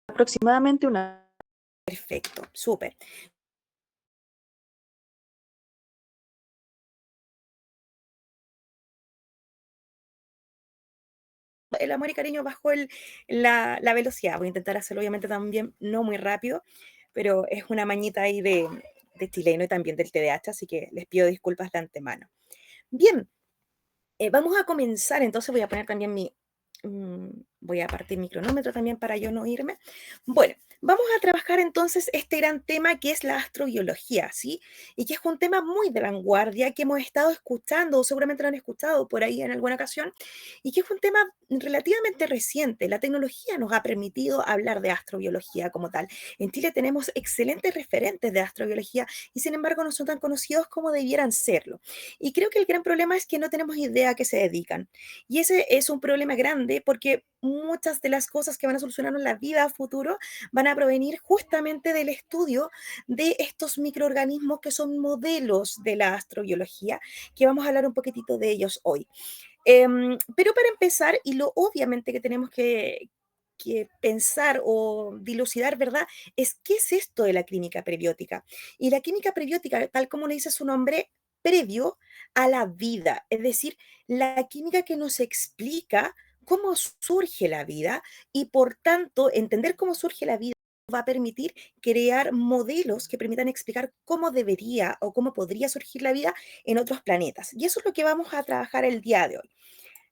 Aproximadamente una. Perfecto, súper. El amor y cariño bajo la velocidad. Voy a intentar hacerlo obviamente también no muy rápido, pero es una mañita ahí de chileno y también del TDAH, así que les pido disculpas de antemano. Bien, vamos a comenzar, entonces voy a poner también mm, voy a partir mi cronómetro también para yo no irme. Bueno, vamos a trabajar entonces este gran tema que es la astrobiología, ¿sí? Y que es un tema muy de vanguardia que hemos estado escuchando, o seguramente lo han escuchado por ahí en alguna ocasión, y que es un tema relativamente reciente. La tecnología nos ha permitido hablar de astrobiología como tal. En Chile tenemos excelentes referentes de astrobiología y sin embargo no son tan conocidos como debieran serlo. Y creo que el gran problema es que no tenemos idea a qué se dedican. Y ese es un problema grande porque muchas de las cosas que van a solucionar la vida a futuro van a provenir justamente del estudio de estos microorganismos que son modelos de la astrobiología, que vamos a hablar un poquitito de ellos hoy. Pero para empezar, y lo obviamente que tenemos que pensar o dilucidar, ¿verdad? Es qué es esto de la química prebiótica. Y la química prebiótica, tal como le dice su nombre, previo a la vida, es decir, la química que nos explica cómo surge la vida y por tanto entender cómo surge la vida va a permitir crear modelos que permitan explicar cómo debería o cómo podría surgir la vida en otros planetas. Y eso es lo que vamos a trabajar el día de hoy.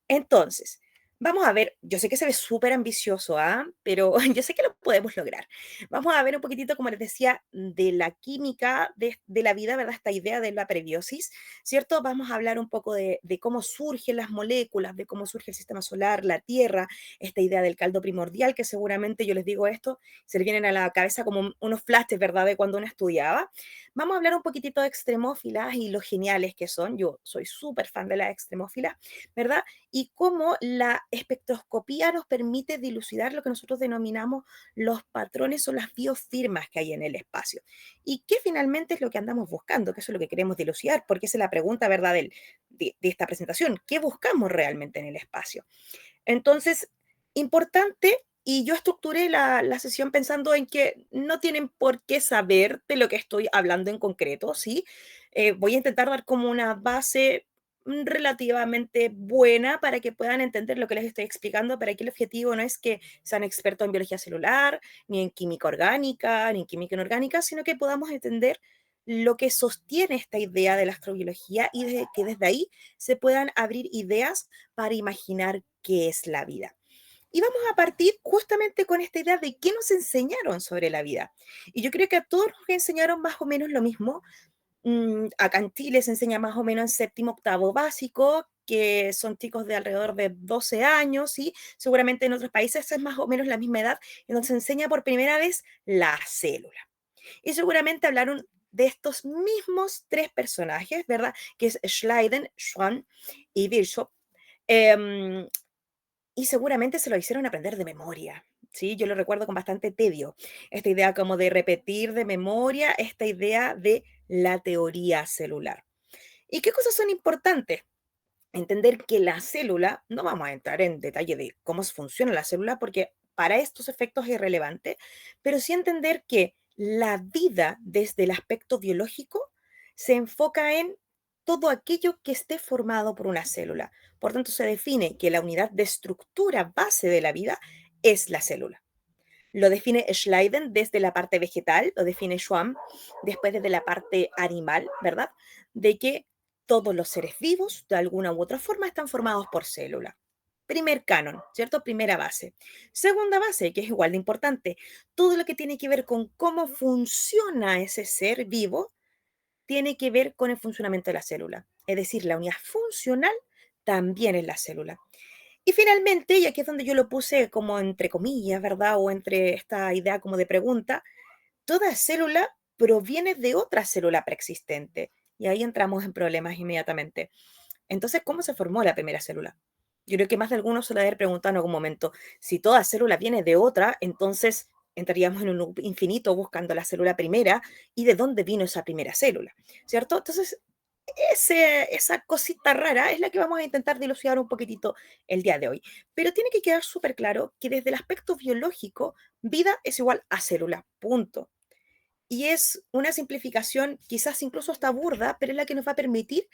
Entonces, vamos a ver, yo sé que se ve súper ambicioso, ¿ah? Pero yo sé que lo podemos lograr. Vamos a ver un poquitito, como les decía, de la química de la vida, ¿verdad? Esta idea de la prebiosis, ¿cierto? Vamos a hablar un poco de cómo surgen las moléculas, de cómo surge el sistema solar, la Tierra, esta idea del caldo primordial, que seguramente yo les digo esto, se les vienen a la cabeza como unos flashes, ¿verdad? De cuando uno estudiaba. Vamos a hablar un poquitito de extremófilas y lo geniales que son. Yo soy súper fan de las extremófilas, ¿verdad? Y cómo la espectroscopía nos permite dilucidar lo que nosotros denominamos los patrones o las biofirmas que hay en el espacio. Y qué finalmente es lo que andamos buscando, que eso es lo que queremos dilucidar, porque esa es la pregunta, ¿verdad?, de esta presentación. ¿Qué buscamos realmente en el espacio? Entonces, importante, y yo estructuré la sesión pensando en que no tienen por qué saber de lo que estoy hablando en concreto, ¿sí? Voy a intentar dar como una base relativamente buena para que puedan entender lo que les estoy explicando, pero aquí el objetivo no es que sean expertos en biología celular, ni en química orgánica, ni en química inorgánica, sino que podamos entender lo que sostiene esta idea de la astrobiología y que desde ahí se puedan abrir ideas para imaginar qué es la vida. Y vamos a partir justamente con esta idea de qué nos enseñaron sobre la vida. Y yo creo que a todos nos enseñaron más o menos lo mismo. Acá en Chile se enseña más o menos en séptimo, octavo básico, que son chicos de alrededor de 12 años, y seguramente en otros países es más o menos la misma edad, en donde se enseña por primera vez la célula. Y seguramente hablaron de estos mismos tres personajes, ¿verdad? Que es Schleiden, Schwann y Virchow. Em, y seguramente se lo hicieron aprender de memoria, ¿sí? Yo lo recuerdo con bastante tedio. Esta idea como de repetir de memoria, esta idea de la teoría celular. ¿Y qué cosas son importantes? Entender que la célula, no vamos a entrar en detalle de cómo funciona la célula, porque para estos efectos es irrelevante, pero sí entender que la vida desde el aspecto biológico se enfoca en todo aquello que esté formado por una célula. Por tanto, se define que la unidad de estructura base de la vida es la célula. Lo define Schleiden desde la parte vegetal, lo define Schwamm después desde la parte animal, ¿verdad? De que todos los seres vivos, de alguna u otra forma, están formados por célula. Primer canon, ¿cierto? Primera base. Segunda base, que es igual de importante, todo lo que tiene que ver con cómo funciona ese ser vivo, tiene que ver con el funcionamiento de la célula. Es decir, la unidad funcional también es la célula. Y finalmente, y aquí es donde yo lo puse como entre comillas, ¿verdad? O entre esta idea como de pregunta, toda célula proviene de otra célula preexistente. Y ahí entramos en problemas inmediatamente. Entonces, ¿cómo se formó la primera célula? Yo creo que más de algunos se lo haber preguntado en algún momento. Si toda célula viene de otra, entonces entraríamos en un loop infinito buscando la célula primera y de dónde vino esa primera célula, ¿cierto? Entonces, esa cosita rara es la que vamos a intentar dilucidar un poquitito el día de hoy. Pero tiene que quedar súper claro que desde el aspecto biológico, vida es igual a célula, punto. Y es una simplificación quizás incluso hasta burda, pero es la que nos va a permitir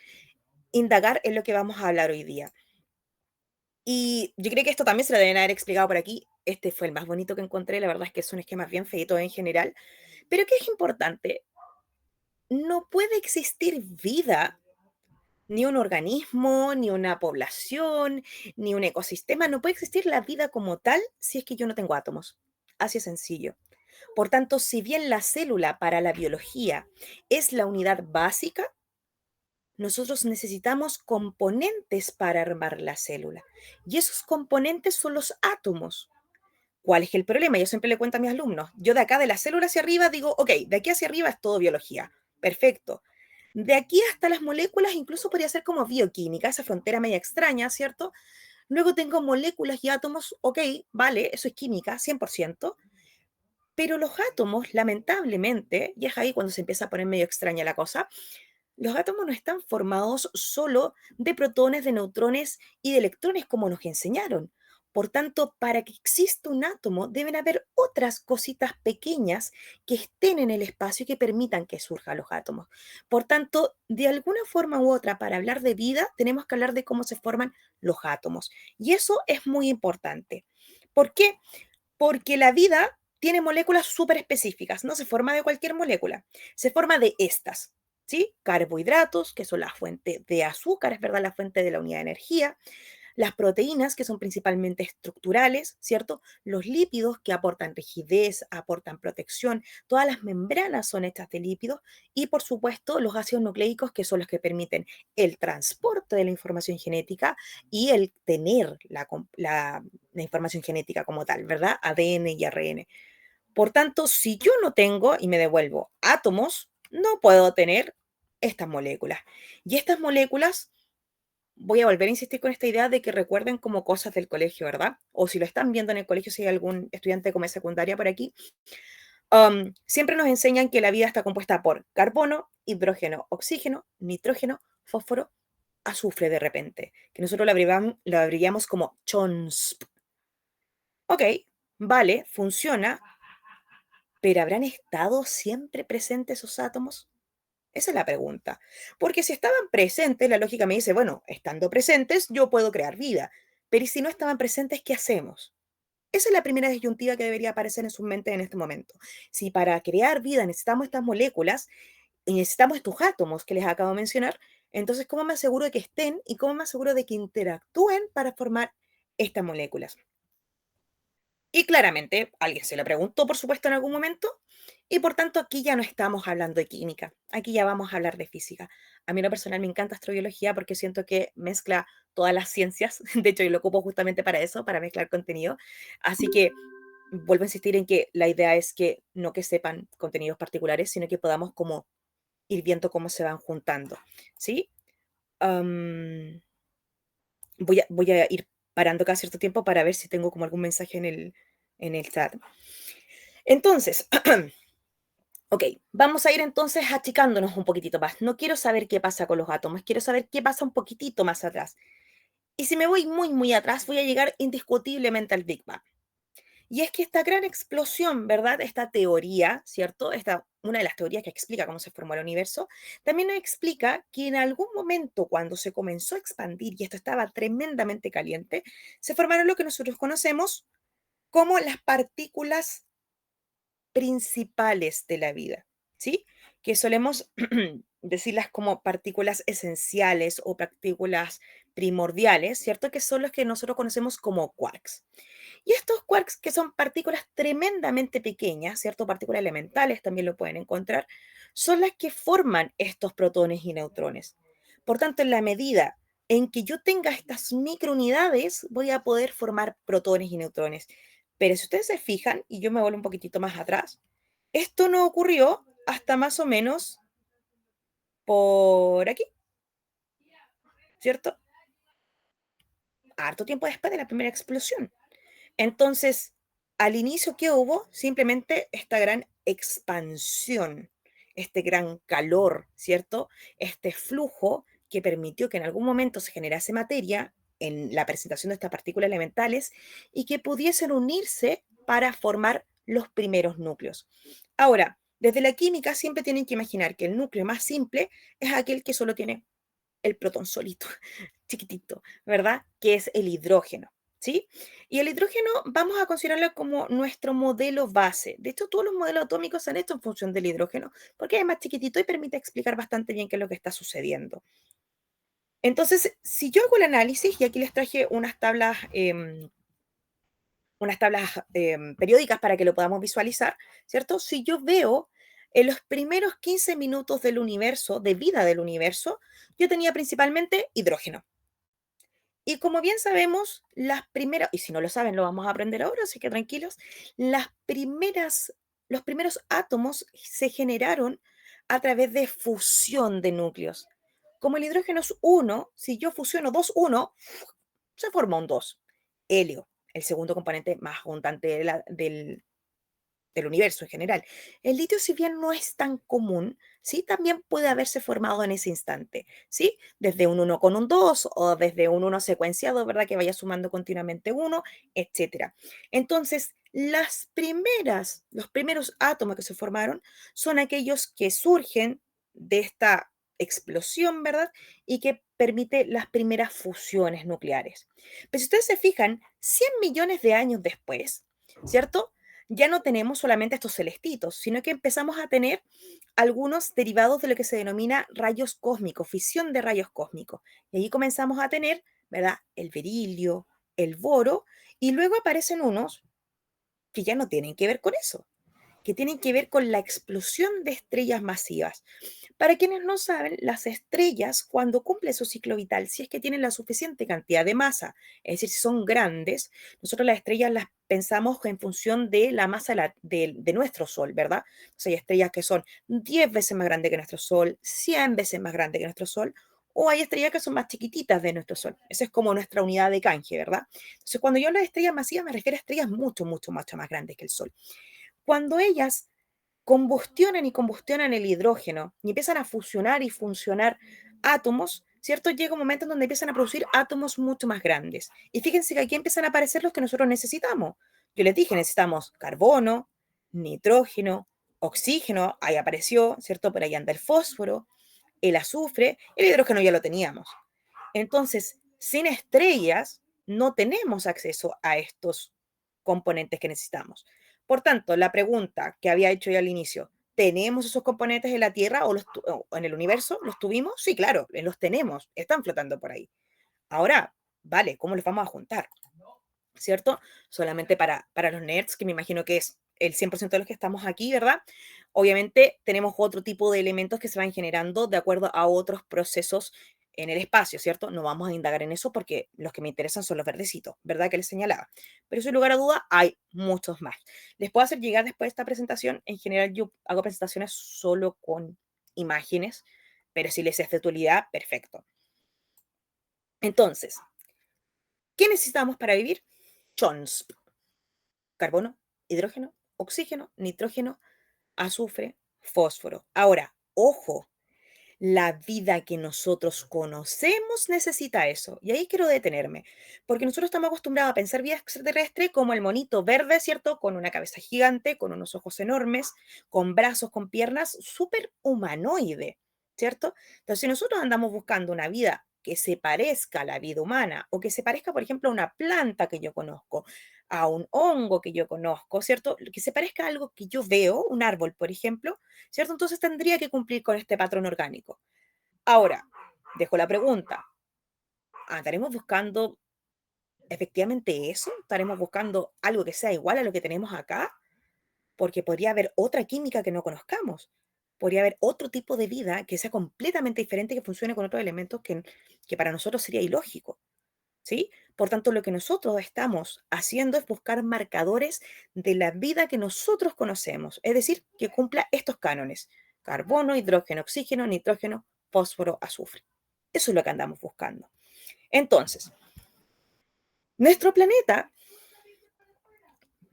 indagar en lo que vamos a hablar hoy día. Y yo creo que esto también se lo deben haber explicado por aquí. Este fue el más bonito que encontré. La verdad es que son esquemas bien feitos en general. Pero ¿qué es importante? No puede existir vida, ni un organismo, ni una población, ni un ecosistema. No puede existir la vida como tal si es que yo no tengo átomos. Así es sencillo. Por tanto, si bien la célula para la biología es la unidad básica, nosotros necesitamos componentes para armar la célula. Y esos componentes son los átomos. ¿Cuál es el problema? Yo siempre le cuento a mis alumnos, yo de acá de la célula hacia arriba digo, ok, de aquí hacia arriba es todo biología, perfecto. De aquí hasta las moléculas incluso podría ser como bioquímica, esa frontera media extraña, ¿cierto? Luego tengo moléculas y átomos, ok, vale, eso es química, 100%, pero los átomos, lamentablemente, y es ahí cuando se empieza a poner medio extraña la cosa, los átomos no están formados solo de protones, de neutrones y de electrones como nos enseñaron. Por tanto, para que exista un átomo, deben haber otras cositas pequeñas que estén en el espacio y que permitan que surjan los átomos. Por tanto, de alguna forma u otra, para hablar de vida, tenemos que hablar de cómo se forman los átomos. Y eso es muy importante. ¿Por qué? Porque la vida tiene moléculas súper específicas, no se forma de cualquier molécula, se forma de estas, ¿sí? Carbohidratos, que son la fuente de azúcar, es verdad, la fuente de la unidad de energía, las proteínas, que son principalmente estructurales, ¿cierto? Los lípidos, que aportan rigidez, aportan protección, todas las membranas son hechas de lípidos, y por supuesto los ácidos nucleicos, que son los que permiten el transporte de la información genética y el tener la información genética como tal, ¿verdad? ADN y ARN. Por tanto, si yo no tengo y me devuelvo átomos, no puedo tener estas moléculas. Y estas moléculas, voy a volver a insistir con esta idea de que recuerden como cosas del colegio, ¿verdad? O si lo están viendo en el colegio, si hay algún estudiante como secundaria por aquí, siempre nos enseñan que la vida está compuesta por carbono, hidrógeno, oxígeno, nitrógeno, fósforo, azufre de repente, que nosotros lo abreviamos como CHONSP. Ok, vale, funciona, pero ¿habrán estado siempre presentes esos átomos? Esa es la pregunta. Porque si estaban presentes, la lógica me dice, bueno, estando presentes, yo puedo crear vida. Pero ¿y si no estaban presentes, qué hacemos? Esa es la primera disyuntiva que debería aparecer en su mente en este momento. Si para crear vida necesitamos estas moléculas y necesitamos estos átomos que les acabo de mencionar, entonces, ¿cómo me aseguro de que estén y cómo me aseguro de que interactúen para formar estas moléculas? Y claramente, alguien se lo preguntó, por supuesto, en algún momento, y por tanto aquí ya no estamos hablando de química, aquí ya vamos a hablar de física. A mí en lo personal me encanta astrobiología porque siento que mezcla todas las ciencias, de hecho yo lo ocupo justamente para eso, para mezclar contenido, así que vuelvo a insistir en que la idea es que no que sepan contenidos particulares, sino que podamos como ir viendo cómo se van juntando, ¿sí? Am, voy a ir parando cada cierto tiempo para ver si tengo como algún mensaje en el chat. Entonces, ok, vamos a ir entonces achicándonos un poquitito más. No quiero saber qué pasa con los átomos, quiero saber qué pasa un poquitito más atrás. Y si me voy muy, muy atrás, voy a llegar indiscutiblemente al Big Bang. Y es que esta gran explosión, ¿verdad? Esta teoría, ¿cierto? Una de las teorías que explica cómo se formó el universo, también nos explica que en algún momento cuando se comenzó a expandir y esto estaba tremendamente caliente, se formaron lo que nosotros conocemos como las partículas principales de la vida, ¿sí? Que solemos decirlas como partículas esenciales o partículas primordiales, ¿cierto? Que son los que nosotros conocemos como quarks. Y estos quarks, que son partículas tremendamente pequeñas, ¿cierto? Partículas elementales también lo pueden encontrar, son las que forman estos protones y neutrones. Por tanto, en la medida en que yo tenga estas microunidades, voy a poder formar protones y neutrones. Pero si ustedes se fijan, y yo me vuelvo un poquitito más atrás, esto no ocurrió hasta más o menos por aquí, ¿cierto? Harto tiempo después de la primera explosión. Entonces, al inicio, ¿qué hubo? Simplemente esta gran expansión. este gran calor, ¿cierto? Este flujo que permitió que en algún momento se generase materia en la presentación de estas partículas elementales y que pudiesen unirse para formar los primeros núcleos. Ahora, desde la química siempre tienen que imaginar que el núcleo más simple es aquel que solo tiene el protón solito, chiquitito, ¿verdad? Que es el hidrógeno, ¿sí? Y el hidrógeno vamos a considerarlo como nuestro modelo base. De hecho, todos los modelos atómicos se han hecho en función del hidrógeno, porque es más chiquitito y permite explicar bastante bien qué es lo que está sucediendo. Entonces, si yo hago el análisis, y aquí les traje unas tablas periódicas para que lo podamos visualizar, ¿cierto? Si yo veo en los primeros 15 minutos del universo, de vida del universo, yo tenía principalmente hidrógeno. Y como bien sabemos, las primeras, y si no lo saben, lo vamos a aprender ahora, así que tranquilos, los primeros átomos se generaron a través de fusión de núcleos. Como el hidrógeno es uno, si yo fusiono dos uno, se forma un 2. Helio, el segundo componente más abundante del universo en general. El litio, si bien no es tan común, ¿sí? También puede haberse formado en ese instante, ¿sí? Desde un uno con un 2 o desde un uno secuenciado, ¿verdad? Que vaya sumando continuamente uno, etcétera. Entonces, los primeros átomos que se formaron son aquellos que surgen de esta explosión, ¿verdad? Y que permite las primeras fusiones nucleares. Pero si ustedes se fijan, 100 millones de años después, ¿cierto? Ya no tenemos solamente estos celestitos, sino que empezamos a tener algunos derivados de lo que se denomina rayos cósmicos, fisión de rayos cósmicos. Y ahí comenzamos a tener, ¿verdad? El berilio, el boro, y luego aparecen unos que ya no tienen que ver con eso, que tienen que ver con la explosión de estrellas masivas. Para quienes no saben, las estrellas, cuando cumplen su ciclo vital, si es que tienen la suficiente cantidad de masa, es decir, si son grandes, nosotros las estrellas las pensamos en función de la masa de nuestro Sol, ¿verdad? O sea, hay estrellas que son 10 veces más grandes que nuestro Sol, 100 veces más grandes que nuestro Sol, o hay estrellas que son más chiquititas de nuestro Sol. Esa es como nuestra unidad de canje, ¿verdad? Entonces, cuando yo hablo de estrellas masivas, me refiero a estrellas mucho, mucho, mucho más grandes que el Sol. Cuando ellas combustionan el hidrógeno y empiezan a fusionar y funcionar átomos, ¿cierto? Llega un momento en donde empiezan a producir átomos mucho más grandes. Y fíjense que aquí empiezan a aparecer los que nosotros necesitamos. Yo les dije, necesitamos carbono, nitrógeno, oxígeno, ahí apareció, ¿cierto? Por ahí anda el fósforo, el azufre, el hidrógeno ya lo teníamos. Entonces, sin estrellas, no tenemos acceso a estos componentes que necesitamos. Por tanto, la pregunta que había hecho yo al inicio, ¿tenemos esos componentes en la Tierra o en el universo? ¿Los tuvimos? Sí, claro, los tenemos, están flotando por ahí. Ahora, vale, ¿cómo los vamos a juntar? ¿Cierto? Solamente para los nerds, que me imagino que es el 100% de los que estamos aquí, ¿verdad? Obviamente tenemos otro tipo de elementos que se van generando de acuerdo a otros procesos en el espacio, ¿cierto? No vamos a indagar en eso porque los que me interesan son los verdecitos, ¿verdad? Que les señalaba. Pero sin lugar a duda hay muchos más. Les puedo hacer llegar después de esta presentación. En general yo hago presentaciones solo con imágenes, pero si les es de utilidad, perfecto. Entonces, ¿qué necesitamos para vivir? Chons. Carbono, hidrógeno, oxígeno, nitrógeno, azufre, fósforo. Ahora, ojo, la vida que nosotros conocemos necesita eso. Y ahí quiero detenerme, porque nosotros estamos acostumbrados a pensar vida extraterrestre como el monito verde, ¿cierto? Con una cabeza gigante, con unos ojos enormes, con brazos, con piernas, súper humanoide, ¿cierto? Entonces, si nosotros andamos buscando una vida que se parezca a la vida humana o que se parezca, por ejemplo, a una planta que yo conozco, a un hongo que yo conozco, ¿cierto? Que se parezca a algo que yo veo, un árbol, por ejemplo, ¿cierto? Entonces tendría que cumplir con este patrón orgánico. Ahora, dejo la pregunta, ¿estaremos buscando efectivamente eso? ¿Estaremos buscando algo que sea igual a lo que tenemos acá? Porque podría haber otra química que no conozcamos. Podría haber otro tipo de vida que sea completamente diferente, que funcione con otros elementos que para nosotros sería ilógico. ¿Sí? Por tanto, lo que nosotros estamos haciendo es buscar marcadores de la vida que nosotros conocemos, es decir, que cumpla estos cánones: carbono, hidrógeno, oxígeno, nitrógeno, fósforo, azufre. Eso es lo que andamos buscando. Entonces, nuestro planeta,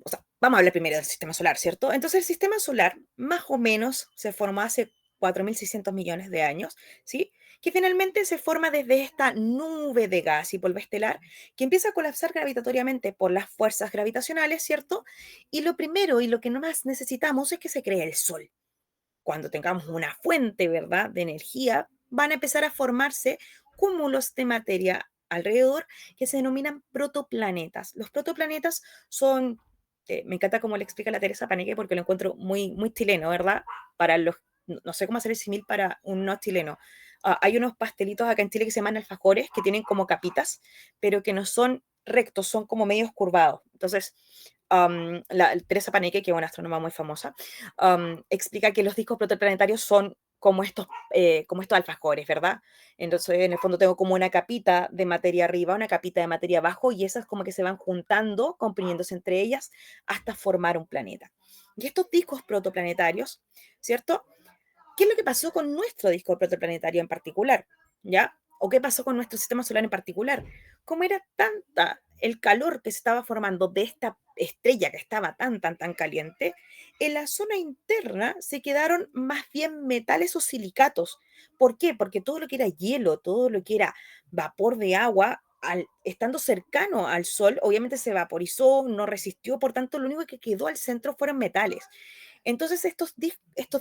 o sea, vamos a hablar primero del sistema solar, ¿cierto? Entonces, el sistema solar más o menos se formó hace 4.600 millones de años, ¿sí? Que finalmente se forma desde esta nube de gas y polvo estelar que empieza a colapsar gravitatoriamente por las fuerzas gravitacionales, ¿cierto? Y lo primero y lo que no más necesitamos es que se cree el Sol. Cuando tengamos una fuente, ¿verdad?, de energía, van a empezar a formarse cúmulos de materia alrededor que se denominan protoplanetas. Los protoplanetas son, me encanta cómo le explica la Teresa Paneque porque lo encuentro muy, muy chileno, ¿verdad? Para los, no sé cómo hacer el símil para un no chileno. Hay unos pastelitos acá en Chile que se llaman alfajores, que tienen como capitas, pero que no son rectos, son como medios curvados. Entonces, la Teresa Paneque, que es una astrónoma muy famosa, explica que los discos protoplanetarios son como estos alfajores, ¿verdad? Entonces, en el fondo tengo como una capita de materia arriba, una capita de materia abajo, y esas como que se van juntando, comprimiéndose entre ellas, hasta formar un planeta. Y estos discos protoplanetarios, ¿cierto? ¿Qué es lo que pasó con nuestro disco protoplanetario en particular? ¿Ya? ¿O qué pasó con nuestro sistema solar en particular? Como era tanta el calor que se estaba formando de esta estrella que estaba tan caliente, en la zona interna se quedaron más bien metales o silicatos. ¿Por qué? Porque todo lo que era hielo, todo lo que era vapor de agua, estando cercano al Sol, obviamente se vaporizó, no resistió, por tanto, lo único que quedó al centro fueron metales. Entonces, estos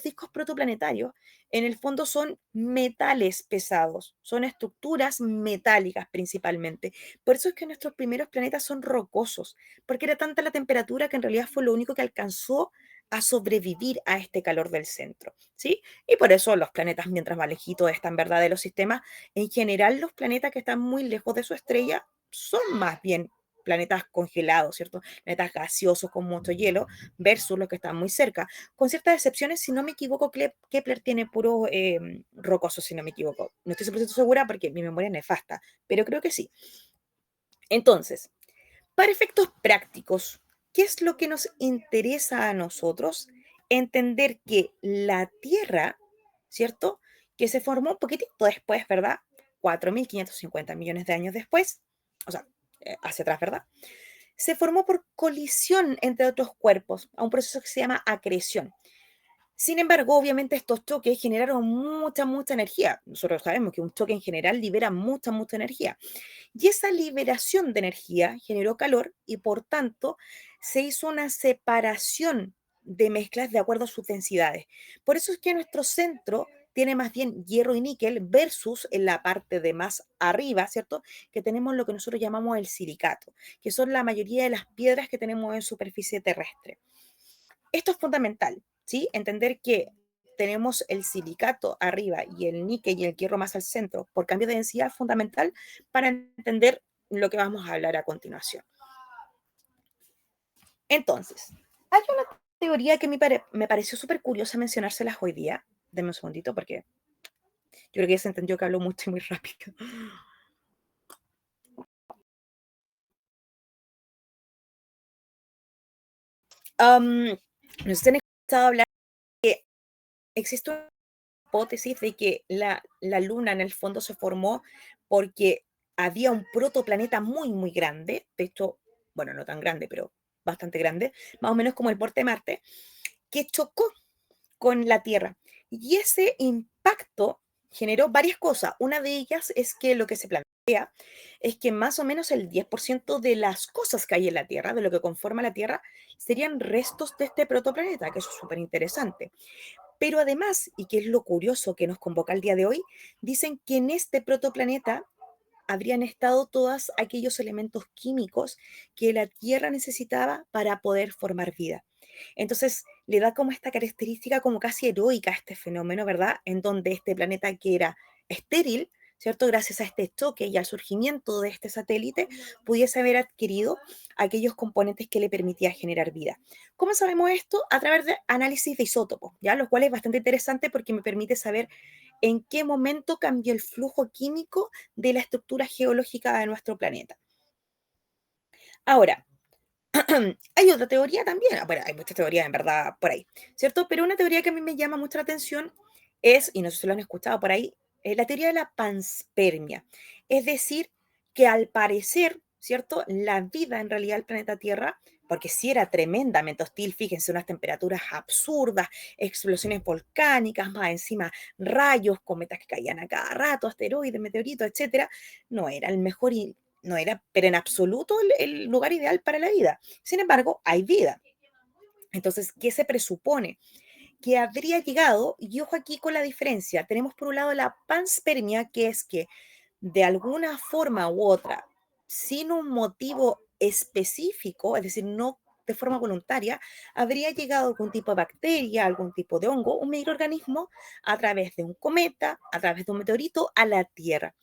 discos protoplanetarios, en el fondo, son metales pesados, son estructuras metálicas principalmente. Por eso es que nuestros primeros planetas son rocosos, porque era tanta la temperatura que en realidad fue lo único que alcanzó a sobrevivir a este calor del centro, ¿sí? Y por eso los planetas, mientras más lejitos están, ¿verdad?, de los sistemas, en general los planetas que están muy lejos de su estrella son más bien planetas congelados, ¿cierto? Planetas gaseosos con mucho hielo versus los que están muy cerca. Con ciertas excepciones, si no me equivoco, Kepler tiene puros rocosos, si no me equivoco. No estoy 100% segura porque mi memoria es nefasta, pero creo que sí. Entonces, para efectos prácticos, ¿qué es lo que nos interesa a nosotros? Entender que la Tierra, ¿cierto? Que se formó un poquitito después, ¿verdad? 4.550 millones de años después, o sea, hacia atrás, ¿verdad? Se formó por colisión entre otros cuerpos, a un proceso que se llama acreción. Sin embargo, obviamente estos choques generaron mucha energía. Nosotros sabemos que un choque en general libera mucha energía. Y esa liberación de energía generó calor y por tanto se hizo una separación de mezclas de acuerdo a sus densidades. Por eso es que nuestro centro tiene más bien hierro y níquel versus en la parte de más arriba, ¿cierto? Que tenemos lo que nosotros llamamos el silicato, que son la mayoría de las piedras que tenemos en superficie terrestre. Esto es fundamental, ¿sí? Entender que tenemos el silicato arriba y el níquel y el hierro más al centro por cambio de densidad fundamental para entender lo que vamos a hablar a continuación. Entonces, hay una teoría que me pareció súper curiosa mencionárselas hoy día. Denme un segundito porque yo creo que ya se entendió que hablo mucho y muy rápido. No sé si han escuchado hablar que existe una hipótesis de que la Luna en el fondo se formó porque había un protoplaneta muy grande, de hecho, bueno, no tan grande, pero bastante grande, más o menos como el porte de Marte, que chocó con la Tierra. Y ese impacto generó varias cosas. Una de ellas es que lo que se plantea es que más o menos el 10% de las cosas que hay en la Tierra, de lo que conforma la Tierra, serían restos de este protoplaneta, que eso es súper interesante. Pero además, y que es lo curioso que nos convoca el día de hoy, dicen que en este protoplaneta habrían estado todos aquellos elementos químicos que la Tierra necesitaba para poder formar vida. Entonces, le da como esta característica como casi heroica a este fenómeno, ¿verdad? En donde este planeta que era estéril, ¿cierto? Gracias a este choque y al surgimiento de este satélite, pudiese haber adquirido aquellos componentes que le permitía generar vida. ¿Cómo sabemos esto? A través de análisis de isótopos, ¿ya? Lo cual es bastante interesante porque me permite saber en qué momento cambió el flujo químico de la estructura geológica de nuestro planeta. Ahora, hay otra teoría también, bueno, hay muchas teorías en verdad por ahí, ¿cierto? Pero una teoría que a mí me llama mucho la atención es, y no sé si lo han escuchado por ahí, la teoría de la panspermia. Es decir, que al parecer, ¿cierto? La vida en realidad del planeta Tierra porque sí era tremendamente hostil, fíjense, unas temperaturas absurdas, explosiones volcánicas, más encima rayos, cometas que caían a cada rato, asteroides, meteoritos, etcétera, no era el mejor y no era, pero en absoluto el lugar ideal para la vida. Sin embargo, hay vida. Entonces, ¿qué se presupone? Que habría llegado, y ojo aquí con la diferencia, tenemos por un lado la panspermia, que es que de alguna forma u otra, sin un motivo específico, es decir, no de forma voluntaria, habría llegado algún tipo de bacteria, algún tipo de hongo, un microorganismo a través de un cometa, a través de un meteorito a la Tierra.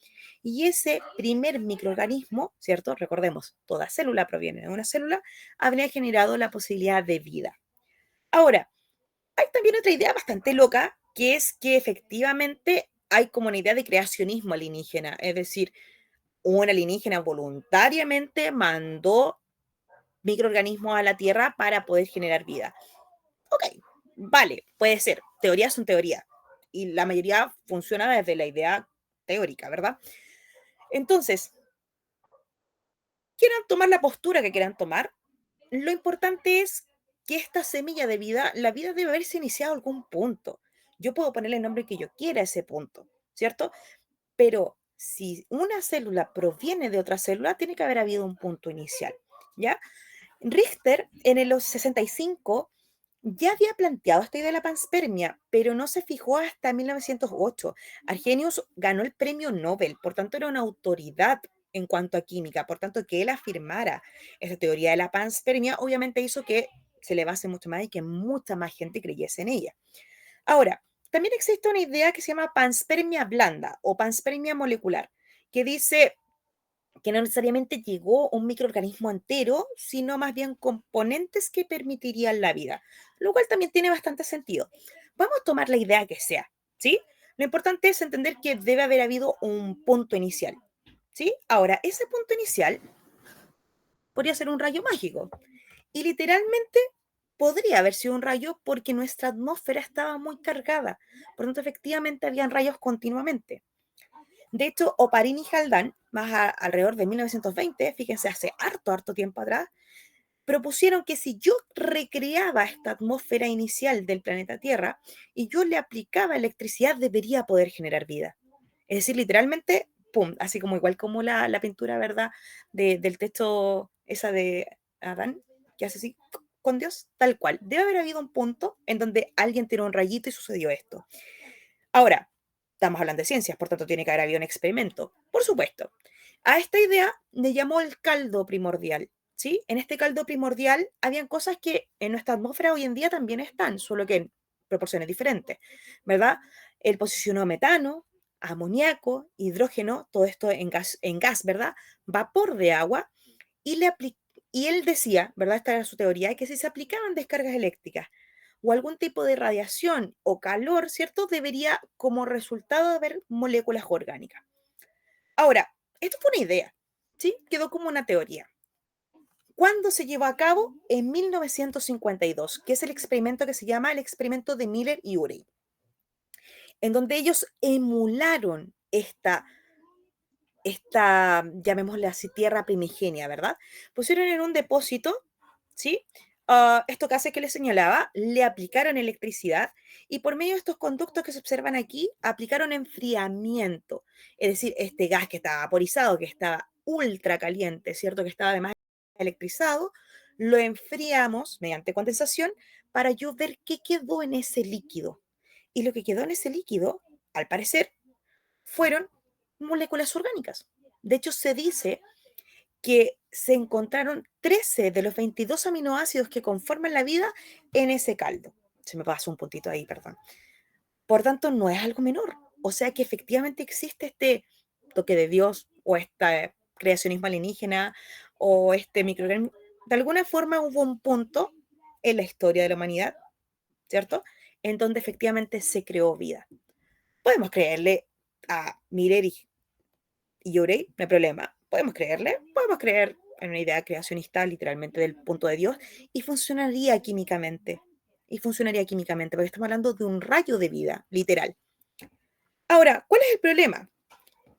Y ese primer microorganismo, ¿cierto? Recordemos, toda célula proviene de una célula, habría generado la posibilidad de vida. Ahora, hay también otra idea bastante loca, que es que efectivamente hay como una idea de creacionismo alienígena, es decir, un alienígena voluntariamente mandó microorganismos a la Tierra para poder generar vida. Ok, vale, puede ser. Teorías son teorías. Y la mayoría funciona desde la idea teórica, ¿verdad? Entonces, quieran tomar la postura que quieran tomar, lo importante es que esta semilla de vida, la vida debe haberse iniciado a algún punto. Yo puedo ponerle el nombre que yo quiera a ese punto, ¿cierto? Pero si una célula proviene de otra célula, tiene que haber habido un punto inicial, ¿ya? Richter en los 65 ya había planteado esta idea de la panspermia, pero no se fijó hasta 1908. Arrhenius ganó el premio Nobel, por tanto era una autoridad en cuanto a química, por tanto que él afirmara esta teoría de la panspermia, obviamente hizo que se le base mucho más y que mucha más gente creyese en ella. Ahora, también existe una idea que se llama panspermia blanda o panspermia molecular, que dice que no necesariamente llegó un microorganismo entero, sino más bien componentes que permitirían la vida, lo cual también tiene bastante sentido. Vamos a tomar la idea que sea, ¿sí? Lo importante es entender que debe haber habido un punto inicial, ¿sí? Ahora, ese punto inicial podría ser un rayo mágico y literalmente podría haber sido un rayo porque nuestra atmósfera estaba muy cargada, por lo tanto efectivamente habían rayos continuamente. De hecho, Oparin y Haldane, alrededor de 1920, fíjense, hace harto tiempo atrás, propusieron que si yo recreaba esta atmósfera inicial del planeta Tierra y yo le aplicaba electricidad, debería poder generar vida. Es decir, literalmente, pum, así como igual como la pintura, ¿verdad? Del texto, esa de Adán, que hace así con Dios, tal cual. Debe haber habido un punto en donde alguien tiró un rayito y sucedió esto. Ahora, estamos hablando de ciencias, por tanto tiene que haber habido un experimento. Por supuesto. A esta idea le llamó el caldo primordial, ¿sí? En este caldo primordial habían cosas que en nuestra atmósfera hoy en día también están, solo que en proporciones diferentes, ¿verdad? Él posicionó metano, amoníaco, hidrógeno, todo esto en gas, ¿verdad? Vapor de agua, y, y él decía, ¿verdad? Esta era su teoría, que si se aplicaban descargas eléctricas o algún tipo de radiación o calor, ¿cierto? Debería como resultado haber moléculas orgánicas. Ahora, esto fue una idea, ¿sí? Quedó como una teoría. ¿Cuándo se llevó a cabo? En 1952, que es el experimento que se llama el experimento de Miller y Urey, en donde ellos emularon llamémosle así, tierra primigenia, ¿verdad? Pusieron en un depósito, ¿sí? Esto que hace que les señalaba, le aplicaron electricidad y por medio de estos conductos que se observan aquí, aplicaron enfriamiento. Es decir, este gas que estaba vaporizado, que estaba ultra caliente, ¿cierto? Que estaba además electrizado, lo enfriamos mediante condensación para yo ver qué quedó en ese líquido. Y lo que quedó en ese líquido, al parecer, fueron moléculas orgánicas. De hecho, se dice que se encontraron 13 de los 22 aminoácidos que conforman la vida en ese caldo. Se me pasó un puntito ahí, perdón. Por tanto, no es algo menor. O sea que efectivamente existe este toque de Dios o este creacionismo alienígena o este microorganismo. De alguna forma hubo un punto en la historia de la humanidad, ¿cierto? En donde efectivamente se creó vida. Podemos creerle a Miller y Urey, no hay problema. Podemos creerle, podemos creer en una idea creacionista, literalmente del punto de Dios, y funcionaría químicamente. Y funcionaría químicamente, porque estamos hablando de un rayo de vida, literal. Ahora, ¿cuál es el problema?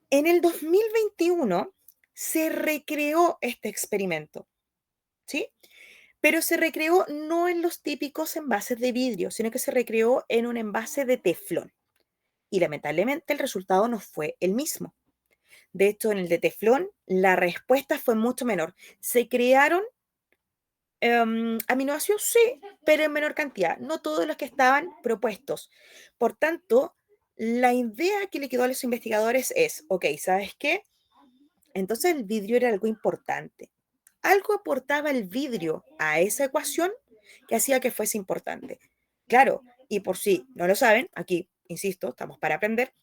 En el 2021 se recreó este experimento, ¿sí? pero se recreó no en los típicos envases de vidrio, sino que se recreó en un envase de teflón. Y lamentablemente el resultado no fue el mismo. De hecho, en el de teflón, la respuesta fue mucho menor. Se crearon aminoácidos, sí, pero en menor cantidad, no todos los que estaban propuestos. Por tanto, la idea que le quedó a los investigadores es, ok, ¿sabes qué? Entonces el vidrio era algo importante. Algo aportaba el vidrio a esa ecuación que hacía que fuese importante. Claro, y por si no lo saben, aquí, insisto, estamos para aprender,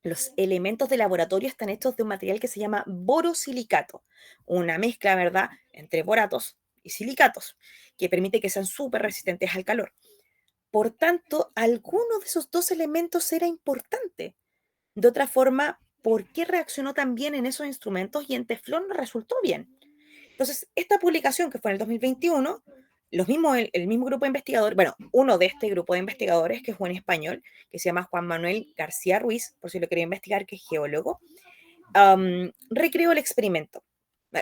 los elementos de laboratorio están hechos de un material que se llama borosilicato, una mezcla, ¿verdad?, entre boratos y silicatos, que permite que sean súper resistentes al calor. Por tanto, alguno de esos dos elementos era importante. De otra forma, ¿por qué reaccionó tan bien en esos instrumentos y en teflón no resultó bien? Entonces, esta publicación que fue en el 2021, el mismo grupo de investigadores, bueno, uno de este grupo de investigadores, que es un español, que se llama Juan Manuel García Ruiz, por si lo quería investigar, que es geólogo, recreó el experimento.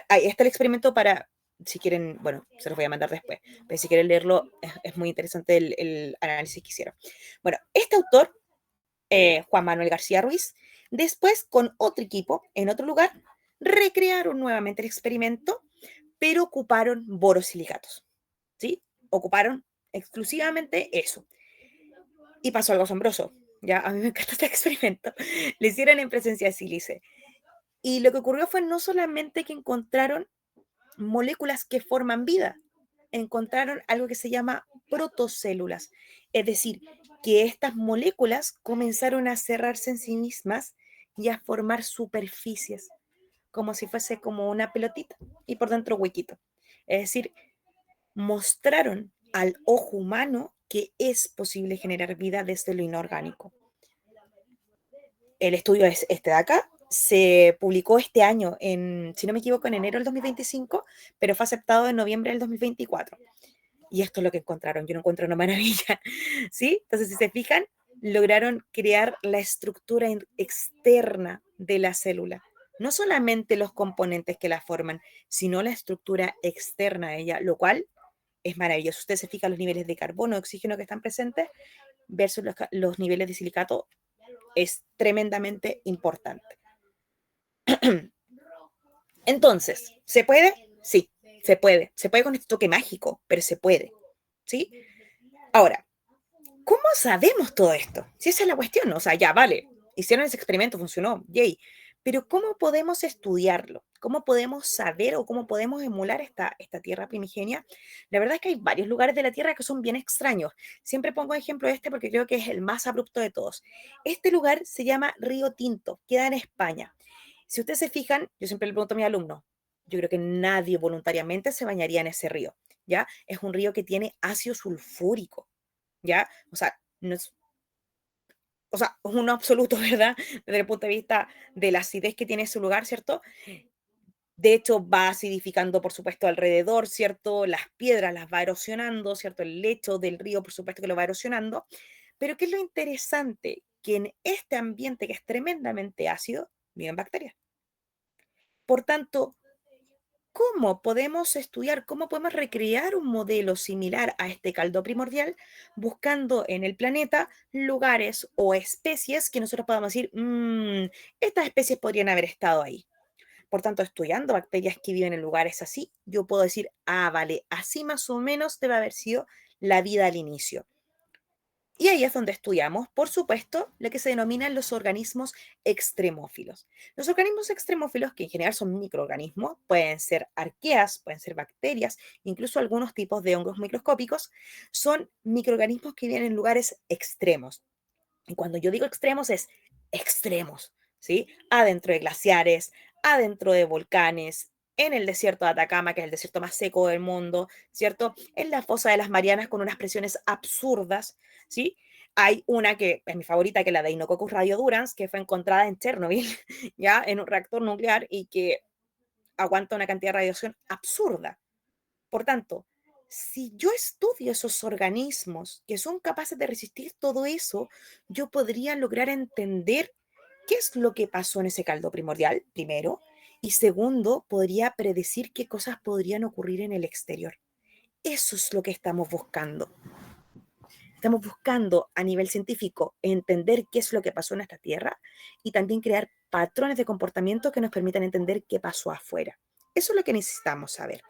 Ahí está el experimento para, si quieren, bueno, se los voy a mandar después, pero si quieren leerlo, es muy interesante el análisis que hicieron. Bueno, este autor, Juan Manuel García Ruiz, después con otro equipo, en otro lugar, recrearon nuevamente el experimento, pero ocuparon borosilicatos, ¿sí? Ocuparon exclusivamente eso. Y pasó algo asombroso, ¿ya? A mí me encanta este experimento. Le hicieron en presencia de sílice. Y lo que ocurrió fue no solamente que encontraron moléculas que forman vida, encontraron algo que se llama protocélulas, es decir, que estas moléculas comenzaron a cerrarse en sí mismas y a formar superficies, como si fuese como una pelotita y por dentro huequito. Es decir, mostraron al ojo humano que es posible generar vida desde lo inorgánico. El estudio es este de acá, se publicó este año, si no me equivoco, en enero del 2025, pero fue aceptado en noviembre del 2024. Y esto es lo que encontraron, yo no encuentro una maravilla, ¿sí? Entonces, si se fijan, lograron crear la estructura externa de la célula. No solamente los componentes que la forman, sino la estructura externa de ella, lo cual es maravilloso. Usted se fija los niveles de carbono, oxígeno que están presentes versus los niveles de silicato, es tremendamente importante. Entonces, ¿se puede? Sí, se puede. Se puede con este toque mágico, pero se puede, ¿sí? Ahora, ¿cómo sabemos todo esto? Si esa es la cuestión, ¿no? O sea, ya, vale, hicieron ese experimento, funcionó, yay. Pero ¿cómo podemos estudiarlo? ¿Cómo podemos saber o cómo podemos emular esta tierra primigenia? La verdad es que hay varios lugares de la Tierra que son bien extraños. Siempre pongo ejemplo este porque creo que es el más abrupto de todos. Este lugar se llama Río Tinto, queda en España. Si ustedes se fijan, yo siempre le pregunto a mis alumnos, yo creo que nadie voluntariamente se bañaría en ese río, ¿ya? Es un río que tiene ácido sulfúrico, ¿ya? No es, o sea, es un absoluto, ¿verdad? Desde el punto de vista de la acidez que tiene su lugar, ¿cierto? De hecho, va acidificando, por supuesto, alrededor, ¿cierto? Las piedras las va erosionando, ¿cierto? El lecho del río, por supuesto, que lo va erosionando. Pero ¿qué es lo interesante? Que en este ambiente que es tremendamente ácido, viven bacterias. Por tanto, ¿cómo podemos estudiar, cómo podemos recrear un modelo similar a este caldo primordial, buscando en el planeta lugares o especies que nosotros podamos decir, estas especies podrían haber estado ahí? Por tanto, estudiando bacterias que viven en lugares así, yo puedo decir, vale, así más o menos debe haber sido la vida al inicio. Y ahí es donde estudiamos, por supuesto, lo que se denominan los organismos extremófilos. Los organismos extremófilos, que en general son microorganismos, pueden ser arqueas, pueden ser bacterias, incluso algunos tipos de hongos microscópicos, son microorganismos que viven en lugares extremos. Y cuando yo digo extremos, es extremos, ¿sí? Adentro de glaciares, adentro de volcanes, en el desierto de Atacama, que es el desierto más seco del mundo, ¿cierto? En la fosa de las Marianas con unas presiones absurdas, ¿sí? Hay una que es mi favorita, que es la de Inococcus radiodurans, que fue encontrada en Chernobyl, ya en un reactor nuclear y que aguanta una cantidad de radiación absurda. Por tanto, si yo estudio esos organismos que son capaces de resistir todo eso, yo podría lograr entender qué es lo que pasó en ese caldo primordial, primero, y segundo, podría predecir qué cosas podrían ocurrir en el exterior. Eso es lo que estamos buscando. Estamos buscando a nivel científico entender qué es lo que pasó en nuestra Tierra y también crear patrones de comportamiento que nos permitan entender qué pasó afuera. Eso es lo que necesitamos saber.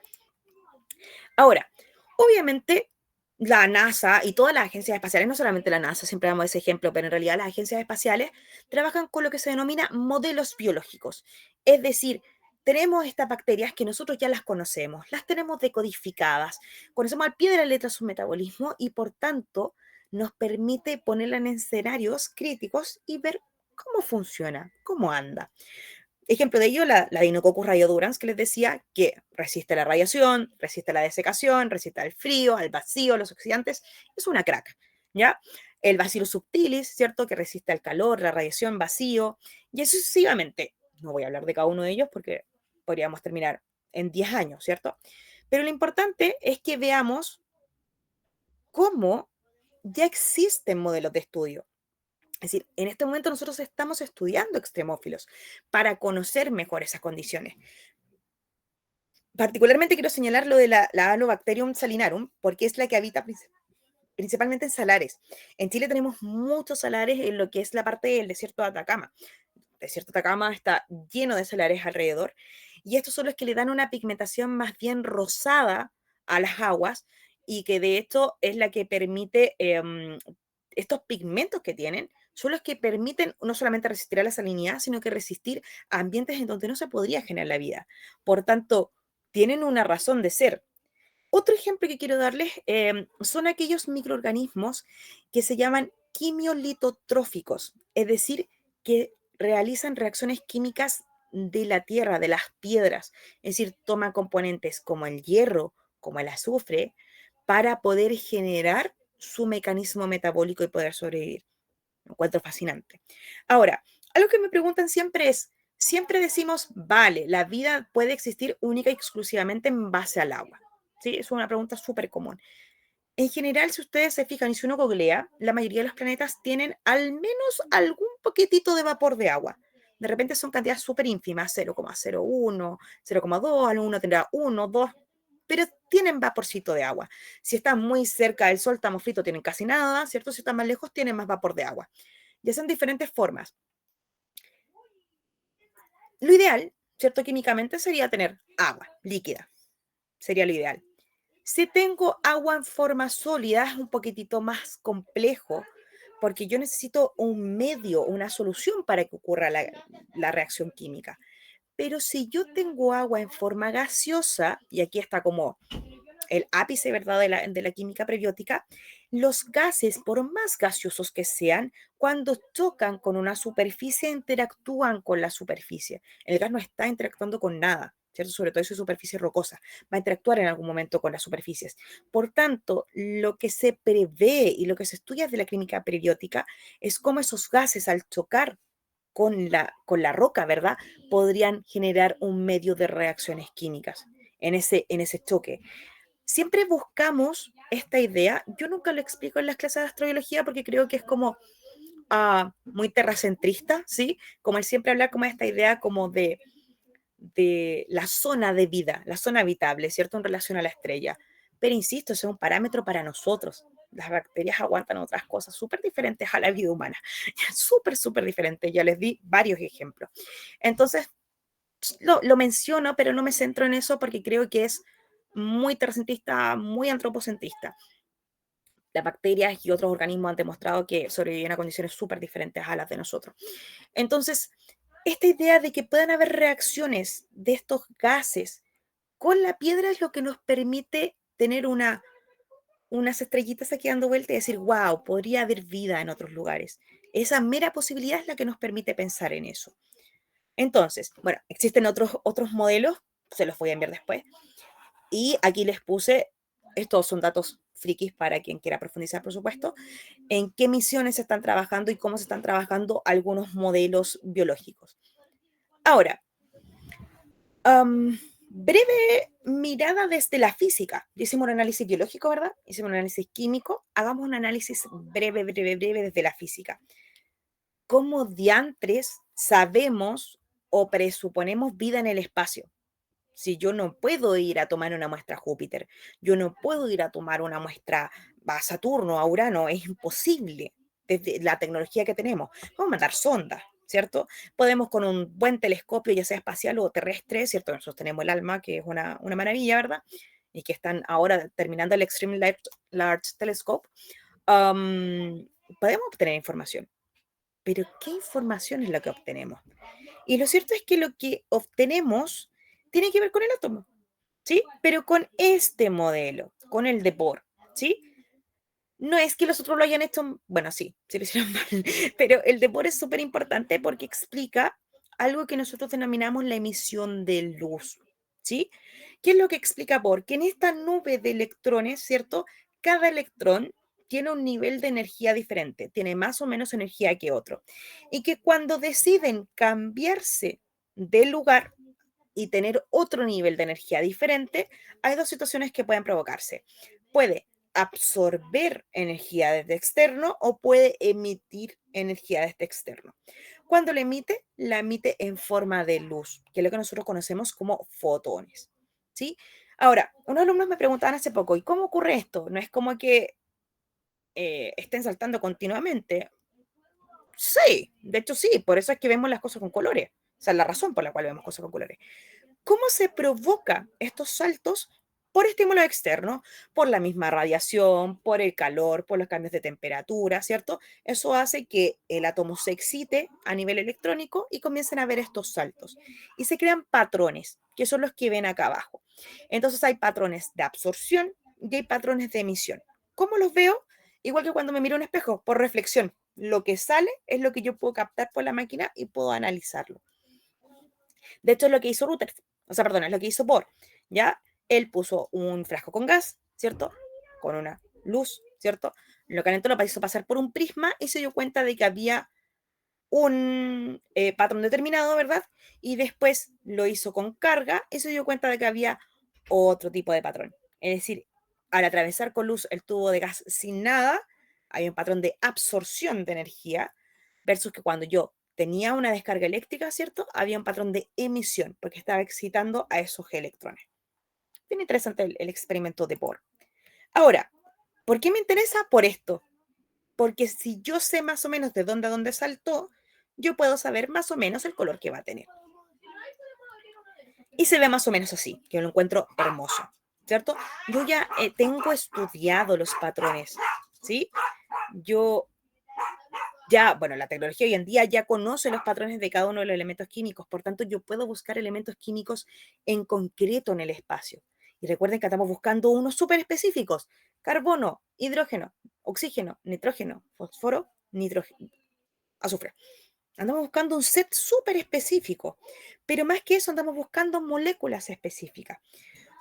Ahora, obviamente, la NASA y todas las agencias espaciales, no solamente la NASA, siempre damos ese ejemplo, pero en realidad las agencias espaciales trabajan con lo que se denomina modelos biológicos. Es decir, tenemos estas bacterias que nosotros ya las conocemos, las tenemos decodificadas, conocemos al pie de la letra su metabolismo y por tanto nos permite ponerla en escenarios críticos y ver cómo funciona, cómo anda. Ejemplo de ello, la Deinococcus radiodurans, que les decía que resiste la radiación, resiste la desecación, resiste al frío, al vacío, a los oxidantes. Es una crack, ¿ya? El Bacillus subtilis, ¿cierto? Que resiste al calor, la radiación, vacío, y así sucesivamente. No voy a hablar de cada uno de ellos porque podríamos terminar en 10 años, ¿cierto? Pero lo importante es que veamos cómo ya existen modelos de estudio. Es decir, en este momento nosotros estamos estudiando extremófilos para conocer mejor esas condiciones. Particularmente quiero señalar lo de la Anobacterium salinarum, porque es la que habita principalmente en salares. En Chile tenemos muchos salares en lo que es la parte del desierto de Atacama. El desierto de Atacama está lleno de salares alrededor, y estos son los que le dan una pigmentación más bien rosada a las aguas, y que de hecho es la que permite, estos pigmentos que tienen, son los que permiten no solamente resistir a la salinidad, sino que resistir a ambientes en donde no se podría generar la vida. Por tanto, tienen una razón de ser. Otro ejemplo que quiero darles son aquellos microorganismos que se llaman quimiolitotróficos, es decir, que realizan reacciones químicas de la tierra, de las piedras, es decir, toman componentes como el hierro, como el azufre, para poder generar su mecanismo metabólico y poder sobrevivir. Lo encuentro fascinante. Ahora, algo que me preguntan siempre es, siempre decimos, vale, la vida puede existir única y exclusivamente en base al agua. Sí, es una pregunta súper común. En general, si ustedes se fijan y si uno googlea, la mayoría de los planetas tienen al menos algún poquitito de vapor de agua. De repente son cantidades súper ínfimas, 0,01, 0,2, alguno tendrá 1, 2, pero tienen vaporcito de agua. Si están muy cerca del Sol, estamos fritos, tienen casi nada, ¿cierto? Si están más lejos, tienen más vapor de agua. Ya son diferentes formas. Lo ideal, ¿cierto? Químicamente sería tener agua líquida, sería lo ideal. Si tengo agua en forma sólida, es un poquitito más complejo, porque yo necesito un medio, una solución para que ocurra la reacción química. Pero si yo tengo agua en forma gaseosa, y aquí está como el ápice, ¿verdad?, de la química prebiótica, los gases, por más gaseosos que sean, cuando chocan con una superficie, interactúan con la superficie. El gas no está interactuando con nada, ¿cierto? Sobre todo si es superficie rocosa, va a interactuar en algún momento con las superficies. Por tanto, lo que se prevé y lo que se estudia de la química prebiótica es cómo esos gases, al chocar con la roca, ¿verdad?, podrían generar un medio de reacciones químicas en ese choque. Siempre buscamos esta idea. Yo nunca lo explico en las clases de astrobiología porque creo que es como muy terracentrista, ¿sí? Como el siempre hablar como esta idea como de la zona de vida, la zona habitable, ¿cierto? En relación a la estrella. Pero insisto, eso es un parámetro para nosotros. Las bacterias aguantan otras cosas súper diferentes a la vida humana. Súper, súper diferentes. Ya les di varios ejemplos. Entonces, lo menciono, pero no me centro en eso porque creo que es muy terracentrista, muy antropocentrista. Las bacterias y otros organismos han demostrado que sobreviven a condiciones súper diferentes a las de nosotros. Entonces, esta idea de que puedan haber reacciones de estos gases con la piedra es lo que nos permite tener unas estrellitas aquí dando vuelta y decir, wow, podría haber vida en otros lugares. Esa mera posibilidad es la que nos permite pensar en eso. Entonces, bueno, existen otros modelos, se los voy a enviar después. Y aquí les puse, estos son datos frikis para quien quiera profundizar, por supuesto, en qué misiones se están trabajando y cómo se están trabajando algunos modelos biológicos. Ahora, breve mirada desde la física. Hicimos un análisis biológico, ¿verdad? Hicimos un análisis químico. Hagamos un análisis breve, breve, breve desde la física. ¿Cómo diantres sabemos o presuponemos vida en el espacio? Si yo no puedo ir a tomar una muestra a Júpiter, yo no puedo ir a tomar una muestra a Saturno, a Urano, es imposible desde la tecnología que tenemos. Podemos mandar sondas, ¿cierto? Podemos con un buen telescopio, ya sea espacial o terrestre, ¿cierto? Nosotros tenemos el ALMA, que es una maravilla, ¿verdad? Y que están ahora terminando el Extreme Large Telescope. Podemos obtener información, pero ¿qué información es la que obtenemos? Y lo cierto es que lo que obtenemos tiene que ver con el átomo, ¿sí? Pero con este modelo, con el de Bohr, ¿sí? No es que los otros lo hayan hecho, bueno, sí, sí lo hicieron mal, pero el de Bohr es súper importante porque explica algo que nosotros denominamos la emisión de luz, ¿sí? ¿Qué es lo que explica Bohr? Que en esta nube de electrones, ¿cierto? Cada electrón tiene un nivel de energía diferente, tiene más o menos energía que otro, y que cuando deciden cambiarse de lugar y tener otro nivel de energía diferente, hay dos situaciones que pueden provocarse. Puede absorber energía desde externo o puede emitir energía desde externo. Cuando la emite en forma de luz, que es lo que nosotros conocemos como fotones. ¿Sí? Ahora, unos alumnos me preguntaban hace poco, ¿y cómo ocurre esto? No es como que estén saltando continuamente. Sí, de hecho sí, por eso es que vemos las cosas con colores. O sea, la razón por la cual vemos cosas con colores. ¿Cómo se provoca estos saltos? Por estímulos externos, por la misma radiación, por el calor, por los cambios de temperatura, ¿cierto? Eso hace que el átomo se excite a nivel electrónico y comiencen a ver estos saltos. Y se crean patrones, que son los que ven acá abajo. Entonces hay patrones de absorción y hay patrones de emisión. ¿Cómo los veo? Igual que cuando me miro a un espejo, por reflexión. Lo que sale es lo que yo puedo captar por la máquina y puedo analizarlo. De hecho, es lo que hizo Reuters, o sea, perdón, es lo que hizo Bohr, ¿ya? Él puso un frasco con gas, ¿cierto? Con una luz, ¿cierto? Lo calentó, lo hizo pasar por un prisma y se dio cuenta de que había un patrón determinado, ¿verdad? Y después lo hizo con carga y se dio cuenta de que había otro tipo de patrón. Es decir, al atravesar con luz el tubo de gas sin nada, hay un patrón de absorción de energía versus que cuando yo tenía una descarga eléctrica, ¿cierto? Había un patrón de emisión porque estaba excitando a esos electrones. Bien interesante el experimento de Bohr. Ahora, ¿por qué me interesa? Por esto. Porque si yo sé más o menos de dónde a dónde saltó, yo puedo saber más o menos el color que va a tener. Y se ve más o menos así, que lo encuentro hermoso, ¿cierto? Yo ya tengo estudiado los patrones, ¿sí? Yo ya, bueno, la tecnología hoy en día ya conoce los patrones de cada uno de los elementos químicos, por tanto yo puedo buscar elementos químicos en concreto en el espacio. Y recuerden que estamos buscando unos súper específicos: carbono, hidrógeno, oxígeno, nitrógeno, fósforo, nitrógeno, azufre. Andamos buscando un set súper específico, pero más que eso andamos buscando moléculas específicas.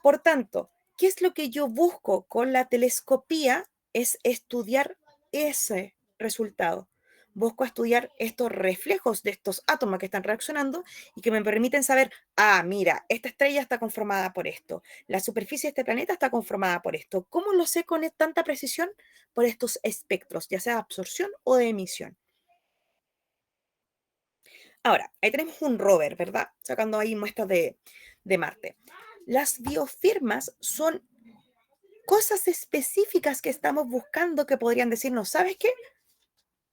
Por tanto, ¿qué es lo que yo busco con la telescopía? Es estudiar ese resultado. Busco estudiar estos reflejos de estos átomos que están reaccionando y que me permiten saber, ah, mira, esta estrella está conformada por esto, la superficie de este planeta está conformada por esto. ¿Cómo lo sé con tanta precisión? Por estos espectros, ya sea de absorción o de emisión. Ahora, ahí tenemos un rover, ¿verdad? Sacando ahí muestras de Marte. Las biofirmas son cosas específicas que estamos buscando que podrían decirnos, ¿sabes qué?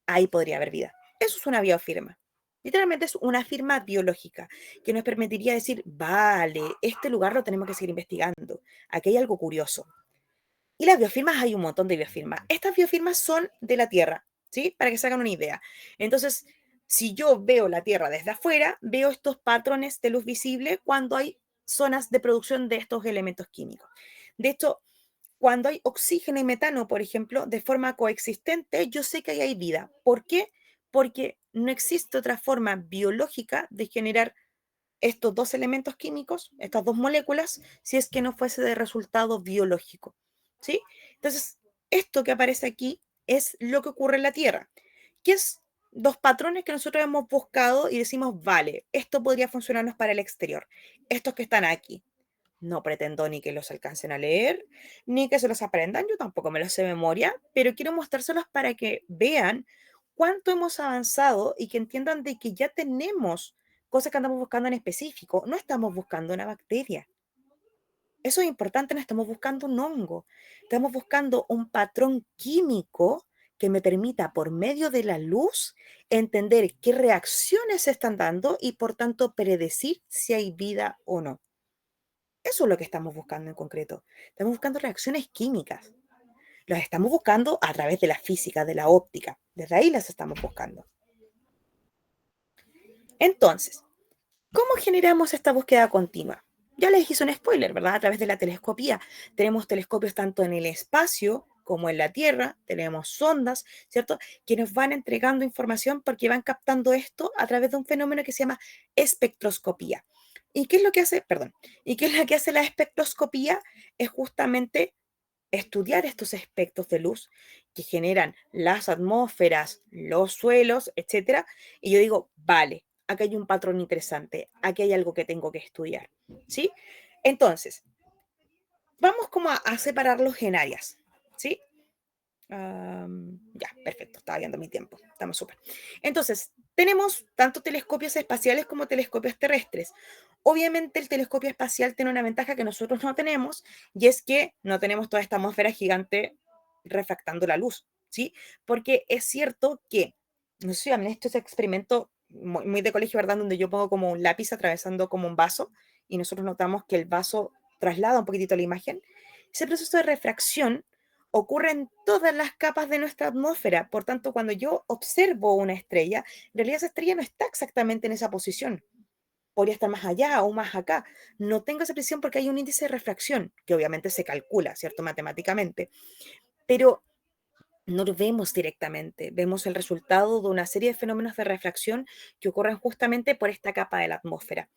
Ahí podría haber vida. Eso es una biofirma. Literalmente es una firma biológica que nos permitiría decir, vale, este lugar lo tenemos que seguir investigando. Aquí hay algo curioso. Y las biofirmas, hay un montón de biofirmas. Estas biofirmas son de la Tierra, ¿sí? Para que se hagan una idea. Entonces, si yo veo la Tierra desde afuera, veo estos patrones de luz visible cuando hay zonas de producción de estos elementos químicos. De hecho, cuando hay oxígeno y metano, por ejemplo, de forma coexistente, yo sé que ahí hay vida. ¿Por qué? Porque no existe otra forma biológica de generar estos dos elementos químicos, estas dos moléculas, si es que no fuese de resultado biológico. ¿Sí? Entonces, esto que aparece aquí es lo que ocurre en la Tierra, que es dos patrones que nosotros hemos buscado y decimos, vale, esto podría funcionarnos para el exterior. Estos que están aquí. No pretendo ni que los alcancen a leer, ni que se los aprendan, yo tampoco me los sé de memoria, pero quiero mostrárselos para que vean cuánto hemos avanzado y que entiendan de que ya tenemos cosas que andamos buscando en específico. No estamos buscando una bacteria, Eso es importante, no estamos buscando un hongo, estamos buscando un patrón químico que me permita, por medio de la luz, entender qué reacciones se están dando y, por tanto, predecir si hay vida o no. Eso es lo que estamos buscando en concreto. Estamos buscando reacciones químicas. Las estamos buscando a través de la física, de la óptica. Desde ahí las estamos buscando. Entonces, ¿cómo generamos esta búsqueda continua? Ya les hice un spoiler, ¿verdad? A través de la telescopía. Tenemos telescopios tanto en el espacio como en la Tierra, tenemos sondas, ¿cierto? Que nos van entregando información porque van captando esto a través de un fenómeno que se llama espectroscopía. ¿Y qué es lo que hace? Perdón. ¿Y qué es lo que hace la espectroscopía? Es justamente estudiar estos espectros de luz que generan las atmósferas, los suelos, etcétera. Y yo digo, vale, aquí hay un patrón interesante, aquí hay algo que tengo que estudiar, ¿sí? Entonces, vamos como a separarlos en áreas, ¿sí? Ya, perfecto, estaba viendo mi tiempo, estamos súper. Entonces, tenemos tanto telescopios espaciales como telescopios terrestres. Obviamente el telescopio espacial tiene una ventaja que nosotros no tenemos, y es que no tenemos toda esta atmósfera gigante refractando la luz, ¿sí? Porque es cierto que, no sé si han hecho ese experimento muy de colegio, ¿verdad? Donde yo pongo como un lápiz atravesando como un vaso y nosotros notamos que el vaso traslada un poquitito la imagen. Ese proceso de refracción ocurre en todas las capas de nuestra atmósfera. Por tanto, cuando yo observo una estrella, en realidad esa estrella no está exactamente en esa posición. Podría estar más allá o más acá. No tengo esa precisión porque hay un índice de refracción, que obviamente se calcula, ¿cierto? Matemáticamente. Pero no lo vemos directamente, vemos el resultado de una serie de fenómenos de refracción que ocurren justamente por esta capa de la atmósfera.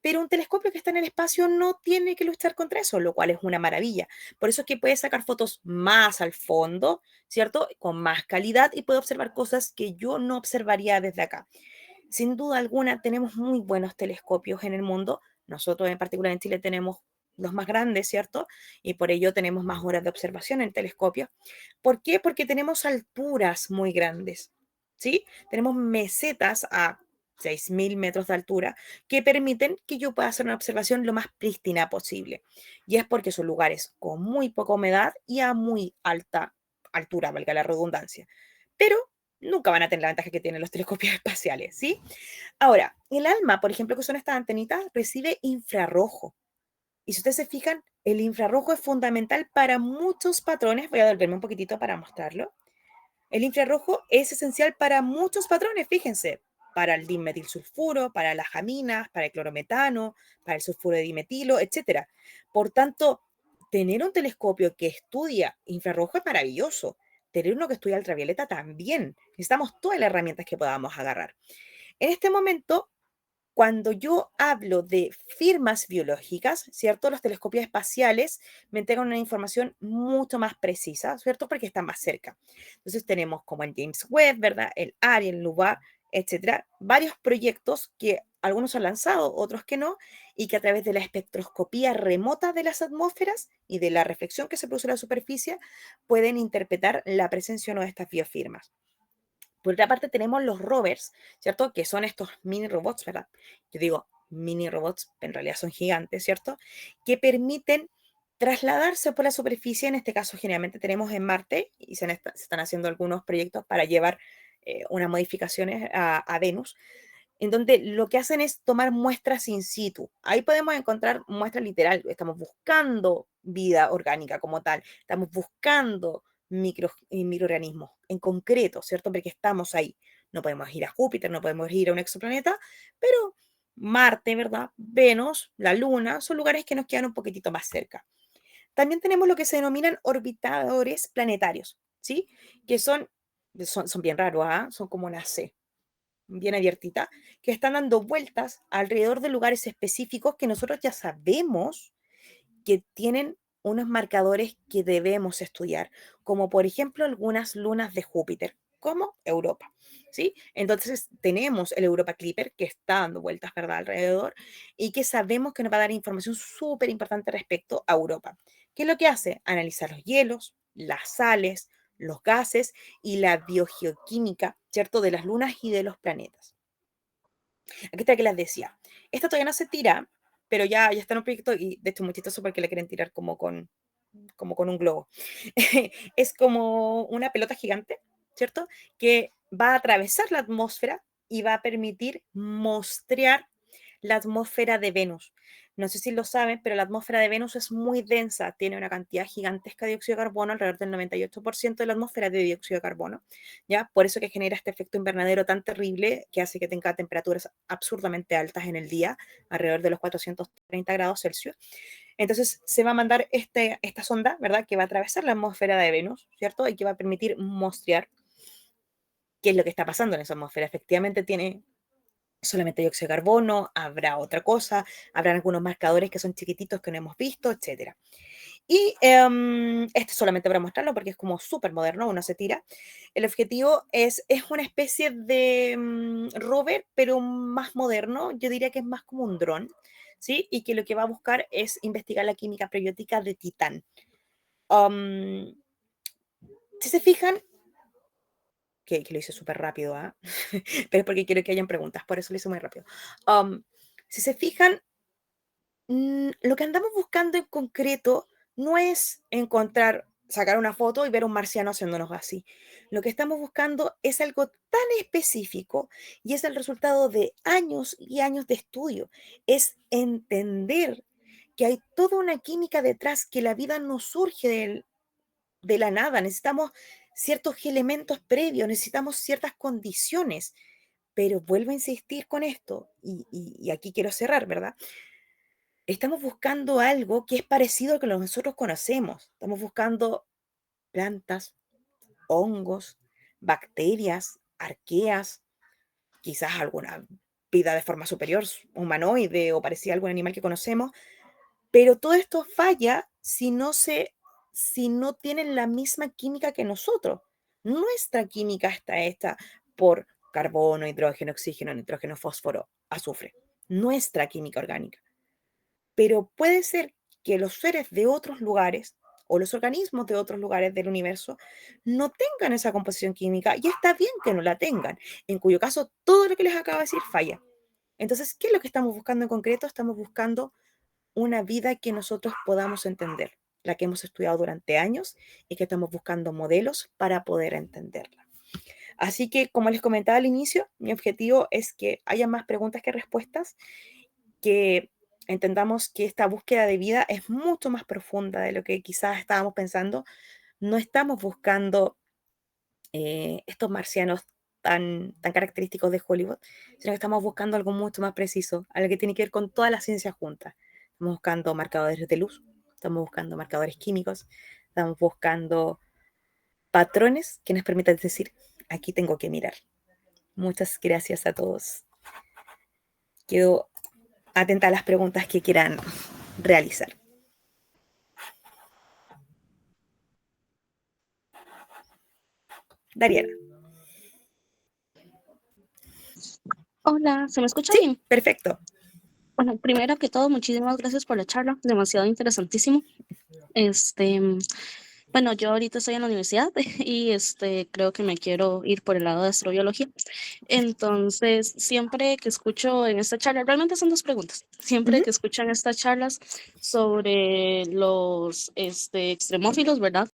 Pero un telescopio que está en el espacio no tiene que luchar contra eso, lo cual es una maravilla. Por eso es que puede sacar fotos más al fondo, ¿cierto? Con más calidad y puede observar cosas que yo no observaría desde acá. Sin duda alguna, tenemos muy buenos telescopios en el mundo. Nosotros en particular en Chile tenemos los más grandes, ¿cierto? Y por ello tenemos más horas de observación en telescopios. ¿Por qué? Porque tenemos alturas muy grandes, ¿sí? Tenemos mesetas a 6.000 metros de altura que permiten que yo pueda hacer una observación lo más prístina posible. Y es porque son lugares con muy poca humedad y a muy alta altura, valga la redundancia. Pero nunca van a tener la ventaja que tienen los telescopios espaciales, ¿sí? Ahora, el ALMA, por ejemplo, que son estas antenitas, recibe infrarrojo. Y si ustedes se fijan, el infrarrojo es fundamental para muchos patrones. Voy a volverme un poquitito para mostrarlo. El infrarrojo es esencial para muchos patrones, fíjense, para el dimetilsulfuro, para las aminas, para el clorometano, para el sulfuro de dimetilo, etcétera. Por tanto, tener un telescopio que estudia infrarrojo es maravilloso. Tener uno que estudia ultravioleta también. Necesitamos todas las herramientas que podamos agarrar. En este momento, cuando yo hablo de firmas biológicas, ¿cierto? Los telescopios espaciales me entregan una información mucho más precisa, ¿cierto? Porque están más cerca. Entonces tenemos como el James Webb, ¿verdad? El Ariel, el LUVA, etcétera. Varios proyectos que algunos han lanzado, otros que no, y que a través de la espectroscopía remota de las atmósferas y de la reflexión que se produce en la superficie pueden interpretar la presencia o no de estas biofirmas. Por otra parte, tenemos los rovers, ¿cierto? Que son estos mini robots, ¿verdad? Yo digo mini robots, en realidad son gigantes, ¿cierto? Que permiten trasladarse por la superficie. En este caso, generalmente tenemos en Marte y se están haciendo algunos proyectos para llevar unas modificaciones a Venus, en donde lo que hacen es tomar muestras in situ. Ahí podemos encontrar muestras literal. Estamos buscando vida orgánica como tal. Estamos buscando microorganismos en concreto, ¿cierto? Porque estamos ahí. No podemos ir a Júpiter, no podemos ir a un exoplaneta, pero Marte, ¿verdad? Venus, la Luna, son lugares que nos quedan un poquitito más cerca. También tenemos lo que se denominan orbitadores planetarios, ¿sí? Que son bien raros, ¿ah? Son como una C bien abiertita, que están dando vueltas alrededor de lugares específicos que nosotros ya sabemos que tienen unos marcadores que debemos estudiar, como por ejemplo algunas lunas de Júpiter, como Europa, ¿sí? Entonces tenemos el Europa Clipper que está dando vueltas, ¿verdad?, alrededor y que sabemos que nos va a dar información súper importante respecto a Europa. ¿Qué es lo que hace? Analizar los hielos, las sales, los gases y la biogeoquímica, ¿cierto?, de las lunas y de los planetas. Aquí está que les decía. Esta todavía no se tira, pero ya está en un proyecto y de hecho muy chistoso porque le quieren tirar como con un globo. Es como una pelota gigante, ¿cierto? Que va a atravesar la atmósfera y va a permitir mostrear la atmósfera de Venus. No sé si lo saben, pero la atmósfera de Venus es muy densa, tiene una cantidad gigantesca de dióxido de carbono, alrededor del 98% de la atmósfera de dióxido de carbono, ¿ya? Por eso que genera este efecto invernadero tan terrible que hace que tenga temperaturas absurdamente altas en el día, alrededor de los 430 grados Celsius. Entonces se va a mandar esta sonda, ¿verdad? Que va a atravesar la atmósfera de Venus, ¿cierto? Y que va a permitir mostrar qué es lo que está pasando en esa atmósfera. Efectivamente tiene solamente dióxido de carbono, habrá otra cosa, habrá algunos marcadores que son chiquititos que no hemos visto, etcétera. Y este solamente para mostrarlo porque es como súper moderno, uno se tira. El objetivo es una especie de rover, pero más moderno. Yo diría que es más como un dron, ¿sí? Y que lo que va a buscar es investigar la química prebiótica de Titán. Um, si se fijan, que lo hice súper rápido, ¿ah? Pero es porque quiero que hayan preguntas, por eso lo hice muy rápido. Um, si se fijan, lo que andamos buscando en concreto no es encontrar, sacar una foto y ver un marciano haciéndonos así. Lo que estamos buscando es algo tan específico y es el resultado de años y años de estudio. Es entender que hay toda una química detrás, que la vida no surge de la nada. Necesitamos ciertos elementos previos, necesitamos ciertas condiciones. Pero vuelvo a insistir con esto, y aquí quiero cerrar, ¿verdad? Estamos buscando algo que es parecido a lo que nosotros conocemos. Estamos buscando plantas, hongos, bacterias, arqueas, quizás alguna vida de forma superior, humanoide o parecida a algún animal que conocemos, pero todo esto falla si no tienen la misma química que nosotros. Nuestra química está hecha por carbono, hidrógeno, oxígeno, nitrógeno, fósforo, azufre. Nuestra química orgánica. Pero puede ser que los seres de otros lugares o los organismos de otros lugares del universo no tengan esa composición química y está bien que no la tengan, en cuyo caso todo lo que les acabo de decir falla. Entonces, ¿qué es lo que estamos buscando en concreto? Estamos buscando una vida que nosotros podamos entender, la que hemos estudiado durante años y que estamos buscando modelos para poder entenderla. Así que, como les comentaba al inicio, mi objetivo es que haya más preguntas que respuestas, que entendamos que esta búsqueda de vida es mucho más profunda de lo que quizás estábamos pensando. No estamos buscando estos marcianos tan característicos de Hollywood, sino que estamos buscando algo mucho más preciso, algo que tiene que ver con todas las ciencias juntas. Estamos buscando marcadores de luz, estamos buscando marcadores químicos, estamos buscando patrones que nos permitan decir, aquí tengo que mirar. Muchas gracias a todos. Quedo atenta a las preguntas que quieran realizar. Dariana. Hola, ¿se me escucha Sí, bien? perfecto. Bueno, primero que todo, muchísimas gracias por la charla, demasiado interesantísimo. Este, bueno, yo ahorita estoy en la universidad y creo que me quiero ir por el lado de astrobiología. Entonces, siempre que escucho en esta charla, realmente son dos preguntas. Siempre Ujú. que escucho en estas charlas sobre los extremófilos, ¿verdad?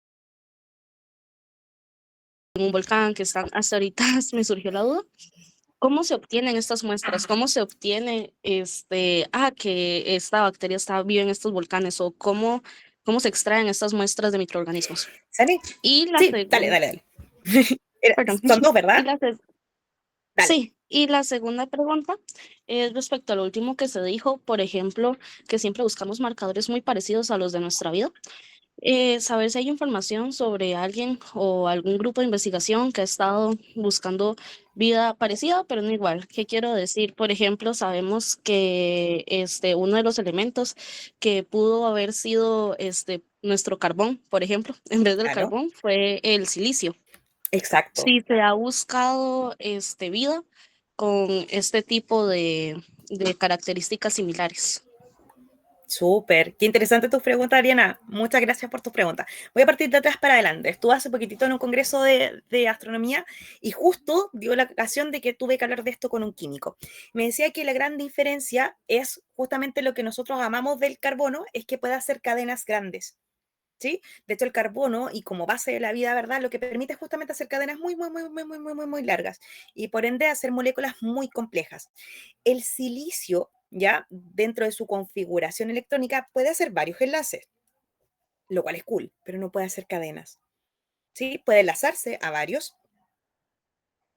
En un volcán que están hasta ahorita, me surgió la duda. ¿Cómo se obtienen estas muestras? ¿Cómo se obtiene que esta bacteria está viva en estos volcanes? ¿O cómo se extraen estas muestras de microorganismos? ¿Sani? Y la Sí, dale, segunda, dale, dale. perdón, Son dos, y ¿verdad? la, se- Dale. sí, y la segunda pregunta es respecto a lo último que se dijo, por ejemplo, que siempre buscamos marcadores muy parecidos a los de nuestra vida. Saber si hay información sobre alguien o algún grupo de investigación que ha estado buscando vida parecida, pero no igual. ¿Qué quiero decir? Por ejemplo, sabemos que uno de los elementos que pudo haber sido nuestro carbón, por ejemplo, en vez del Claro, carbón, fue el silicio. exacto. Si se ha buscado vida con este tipo de características similares. Súper, qué interesante tus preguntas, Ariana. Muchas gracias por tus preguntas. Voy a partir de atrás para adelante. Estuve hace poquitito en un congreso de astronomía y justo dio la ocasión de que tuve que hablar de esto con un químico. Me decía que la gran diferencia es justamente lo que nosotros amamos del carbono, es que puede hacer cadenas grandes. ¿Sí? De hecho, el carbono, y como base de la vida, ¿verdad? Lo que permite es justamente hacer cadenas muy largas y por ende hacer moléculas muy complejas. El silicio, ya dentro de su configuración electrónica, puede hacer varios enlaces, lo cual es cool, pero no puede hacer cadenas. ¿Sí? Puede enlazarse a varios,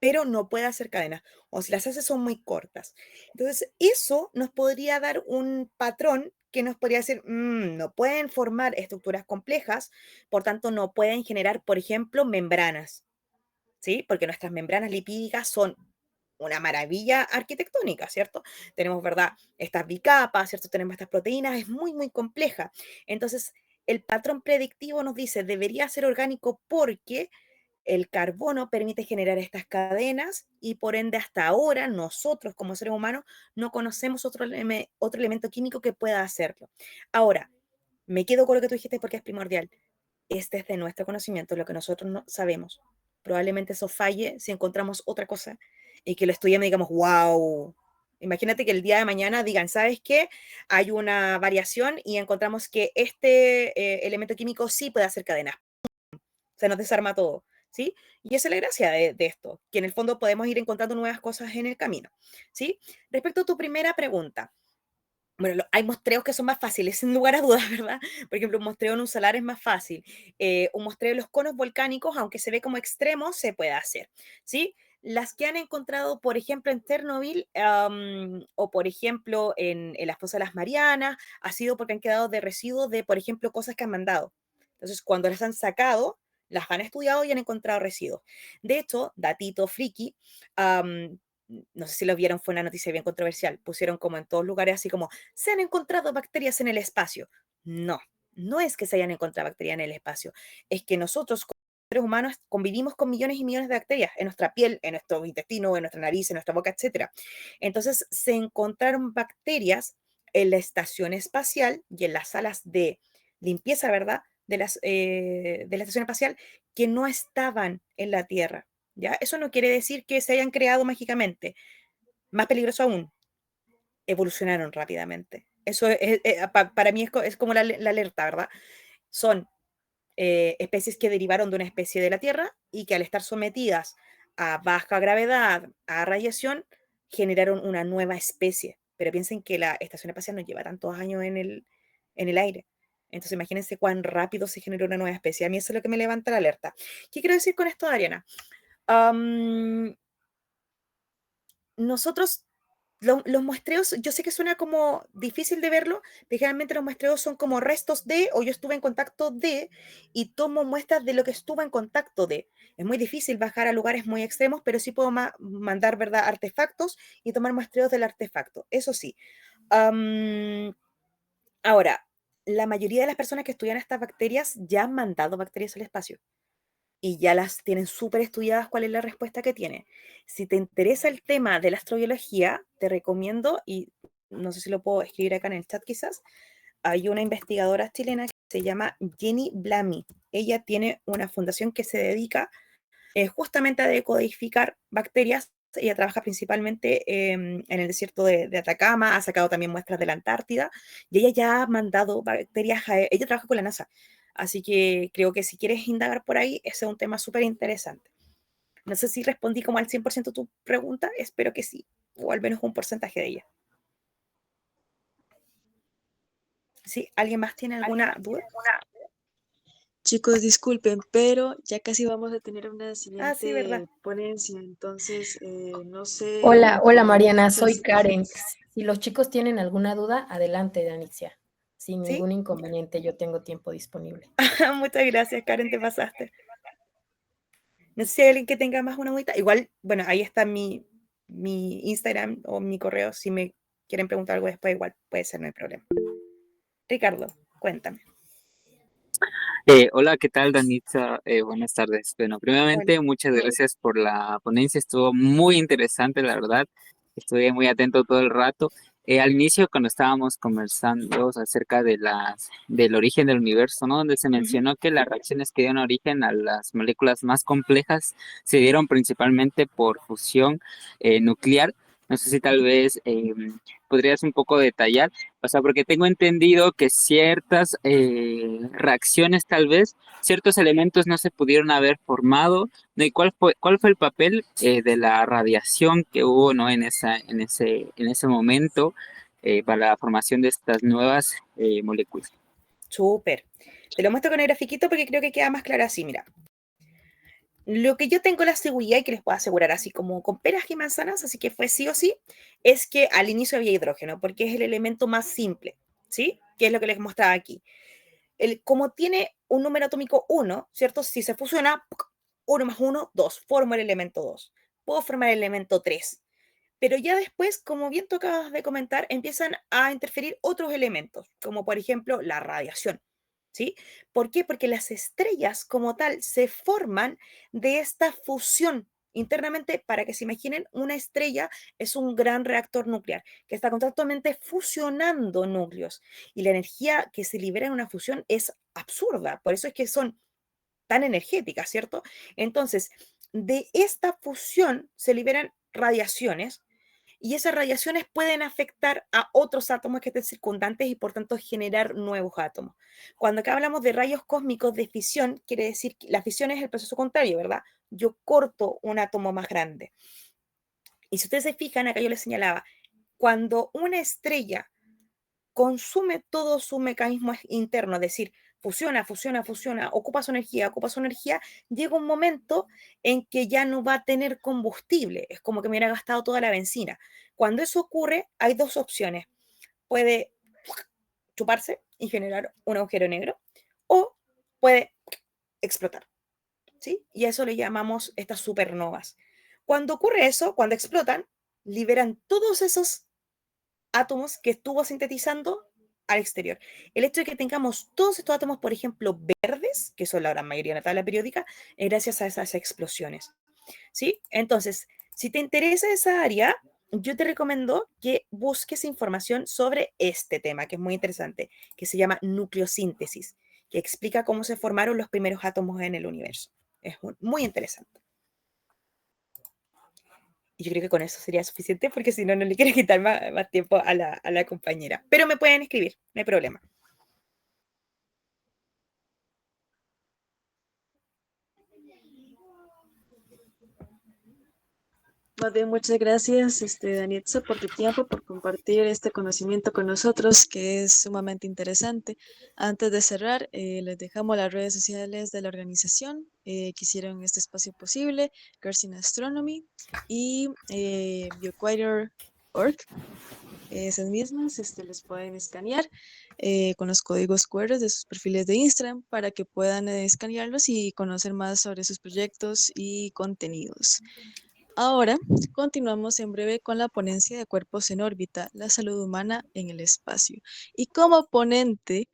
pero no puede hacer cadenas, o si las hace son muy cortas. Entonces, eso nos podría dar un patrón que nos podría decir, no pueden formar estructuras complejas, por tanto, no pueden generar, por ejemplo, membranas, ¿sí? Porque nuestras membranas lipídicas son una maravilla arquitectónica, ¿cierto? Tenemos, ¿verdad? Estas bicapas, ¿cierto? Tenemos estas proteínas, es muy compleja. Entonces, el patrón predictivo nos dice, debería ser orgánico porque el carbono permite generar estas cadenas y por ende hasta ahora nosotros como seres humanos no conocemos otro elemento químico que pueda hacerlo. Ahora, me quedo con lo que tú dijiste porque es primordial. Este es de nuestro conocimiento, lo que nosotros no sabemos. Probablemente eso falle si encontramos otra cosa y que lo estudiemos y digamos, wow. Imagínate que el día de mañana digan, ¿sabes qué? Hay una variación y encontramos que este elemento químico sí puede hacer cadenas. Se nos desarma todo, ¿sí? Y esa es la gracia de esto, que en el fondo podemos ir encontrando nuevas cosas en el camino, ¿sí? Respecto a tu primera pregunta, bueno, hay muestreos que son más fáciles, sin lugar a dudas, ¿verdad? Por ejemplo, un muestreo en un salar es más fácil. Un muestreo de los conos volcánicos, aunque se ve como extremo, se puede hacer, ¿sí? Las que han encontrado, por ejemplo, en Chernobyl o, por ejemplo, en las fosas de las Marianas, ha sido porque han quedado de residuos de, por ejemplo, cosas que han mandado. Entonces, cuando las han sacado, las han estudiado y han encontrado residuos. De hecho, datito friki, no sé si lo vieron, fue una noticia bien controversial. Pusieron como en todos lugares así como, se han encontrado bacterias en el espacio. No, no es que se hayan encontrado bacterias en el espacio, es que nosotros como seres humanos convivimos con millones y millones de bacterias en nuestra piel, en nuestro intestino, en nuestra nariz, en nuestra boca, etcétera. Entonces se encontraron bacterias en la estación espacial y en las salas de limpieza, ¿verdad? De la estación espacial que no estaban en la Tierra. ¿Ya? Eso no quiere decir que se hayan creado mágicamente. Más peligroso aún, evolucionaron rápidamente. Eso para mí es como la alerta, ¿verdad? Son especies que derivaron de una especie de la Tierra y que al estar sometidas a baja gravedad, a radiación, generaron una nueva especie. Pero piensen que la estación espacial no lleva tantos años en el aire. Entonces imagínense cuán rápido se generó una nueva especie. A mí eso es lo que me levanta la alerta. ¿Qué quiero decir con esto, Ariana? Um, nosotros, los muestreos, yo sé que suena como difícil de verlo, pero generalmente los muestreos son como restos de, o yo estuve en contacto de, y tomo muestras de lo que estuve en contacto de. Es muy difícil bajar a lugares muy extremos, pero sí puedo mandar, ¿verdad?, artefactos y tomar muestreos del artefacto. Eso sí. Am, ahora, la mayoría de las personas que estudian estas bacterias ya han mandado bacterias al espacio y ya las tienen súper estudiadas cuál es la respuesta que tiene. Si te interesa el tema de la astrobiología, te recomiendo, y no sé si lo puedo escribir acá en el chat quizás, hay una investigadora chilena que se llama Jenny Blamy. Ella tiene una fundación que se dedica justamente a decodificar bacterias. Ella trabaja principalmente en el desierto de Atacama, ha sacado también muestras de la Antártida y ella ya ha mandado bacterias, ella trabaja con la NASA, así que creo que si quieres indagar por ahí, ese es un tema súper interesante. No sé si respondí como al 100% tu pregunta, espero que sí, o al menos un porcentaje de ella. ¿Sí? ¿Alguien más tiene alguna duda? Chicos, disculpen, pero ya casi vamos a tener una Ah, sí, ¿verdad? siguiente ponencia, entonces no sé Hola Mariana, soy pues, Karen. Si los chicos tienen alguna duda, adelante, Danixia. Sin ¿Sí? ningún inconveniente, yo tengo tiempo disponible. Muchas gracias, Karen, te pasaste. No sé si hay alguien que tenga más una agüita. Igual, bueno, ahí está mi Instagram o mi correo. Si me quieren preguntar algo después, igual puede ser, no hay problema. Ricardo, cuéntame. Hola, ¿qué tal, Danitza? Buenas tardes. Bueno, Hola. primeramente, muchas gracias por la ponencia. Estuvo muy interesante, la verdad. Estuve muy atento todo el rato. Al inicio, cuando estábamos conversando acerca de del origen del universo, ¿no? Donde se Ujú. mencionó que las reacciones que dieron origen a las moléculas más complejas se dieron principalmente por fusión nuclear. No sé si tal vez podrías un poco detallar, o sea, porque tengo entendido que ciertas reacciones tal vez, ciertos elementos no se pudieron haber formado, ¿no? ¿Y cuál fue el papel de la radiación que hubo, ¿no? En ese momento para la formación de estas nuevas moléculas? Súper. Te lo muestro con el grafiquito porque creo que queda más claro así. Mira, lo que yo tengo la seguridad y que les puedo asegurar así como con peras y manzanas, así que fue sí o sí, es que al inicio había hidrógeno, porque es el elemento más simple, ¿sí? Que es lo que les mostraba aquí. Como tiene un número atómico 1, ¿cierto? Si se fusiona, 1 más 1, 2, formo el elemento 2. Puedo formar el elemento 3. Pero ya después, como bien tú acabas de comentar, empiezan a interferir otros elementos, como por ejemplo la radiación. ¿Sí? ¿Por qué? Porque las estrellas como tal se forman de esta fusión internamente. Para que se imaginen, una estrella es un gran reactor nuclear que está constantemente fusionando núcleos y la energía que se libera en una fusión es absurda. Por eso es que son tan energéticas, ¿cierto? Entonces, de esta fusión se liberan radiaciones y esas radiaciones pueden afectar a otros átomos que estén circundantes y por tanto generar nuevos átomos. Cuando acá hablamos de rayos cósmicos de fisión, quiere decir que la fisión es el proceso contrario, ¿verdad? Yo corto un átomo más grande. Y si ustedes se fijan, acá yo les señalaba, cuando una estrella consume todo su mecanismo interno, es decir, fusiona, fusiona, fusiona, ocupa su energía, llega un momento en que ya no va a tener combustible, es como que me hubiera gastado toda la benzina. Cuando eso ocurre, hay dos opciones. Puede chuparse y generar un agujero negro o puede explotar, ¿sí? Y a eso le llamamos estas supernovas. Cuando ocurre eso, cuando explotan, liberan todos esos átomos que estuvo sintetizando al exterior. El hecho de que tengamos todos estos átomos, por ejemplo, verdes, que son la gran mayoría de la tabla periódica, es gracias a esas explosiones. ¿Sí? Entonces, si te interesa esa área, yo te recomiendo que busques información sobre este tema, que es muy interesante, que se llama nucleosíntesis, que explica cómo se formaron los primeros átomos en el universo. Es muy interesante. Y yo creo que con eso sería suficiente porque si no, no le quiero quitar más tiempo a la compañera. Pero me pueden escribir, no hay problema. Más bien, muchas gracias, Danietza, por tu tiempo, por compartir este conocimiento con nosotros, que es sumamente interesante. Antes de cerrar, les dejamos las redes sociales de la organización que hicieron este espacio posible, Girls in Astronomy y BioQuater.org. Esas mismas les pueden escanear con los códigos QR de sus perfiles de Instagram para que puedan escanearlos y conocer más sobre sus proyectos y contenidos. Ahora continuamos en breve con la ponencia de cuerpos en órbita, la salud humana en el espacio. Y como ponente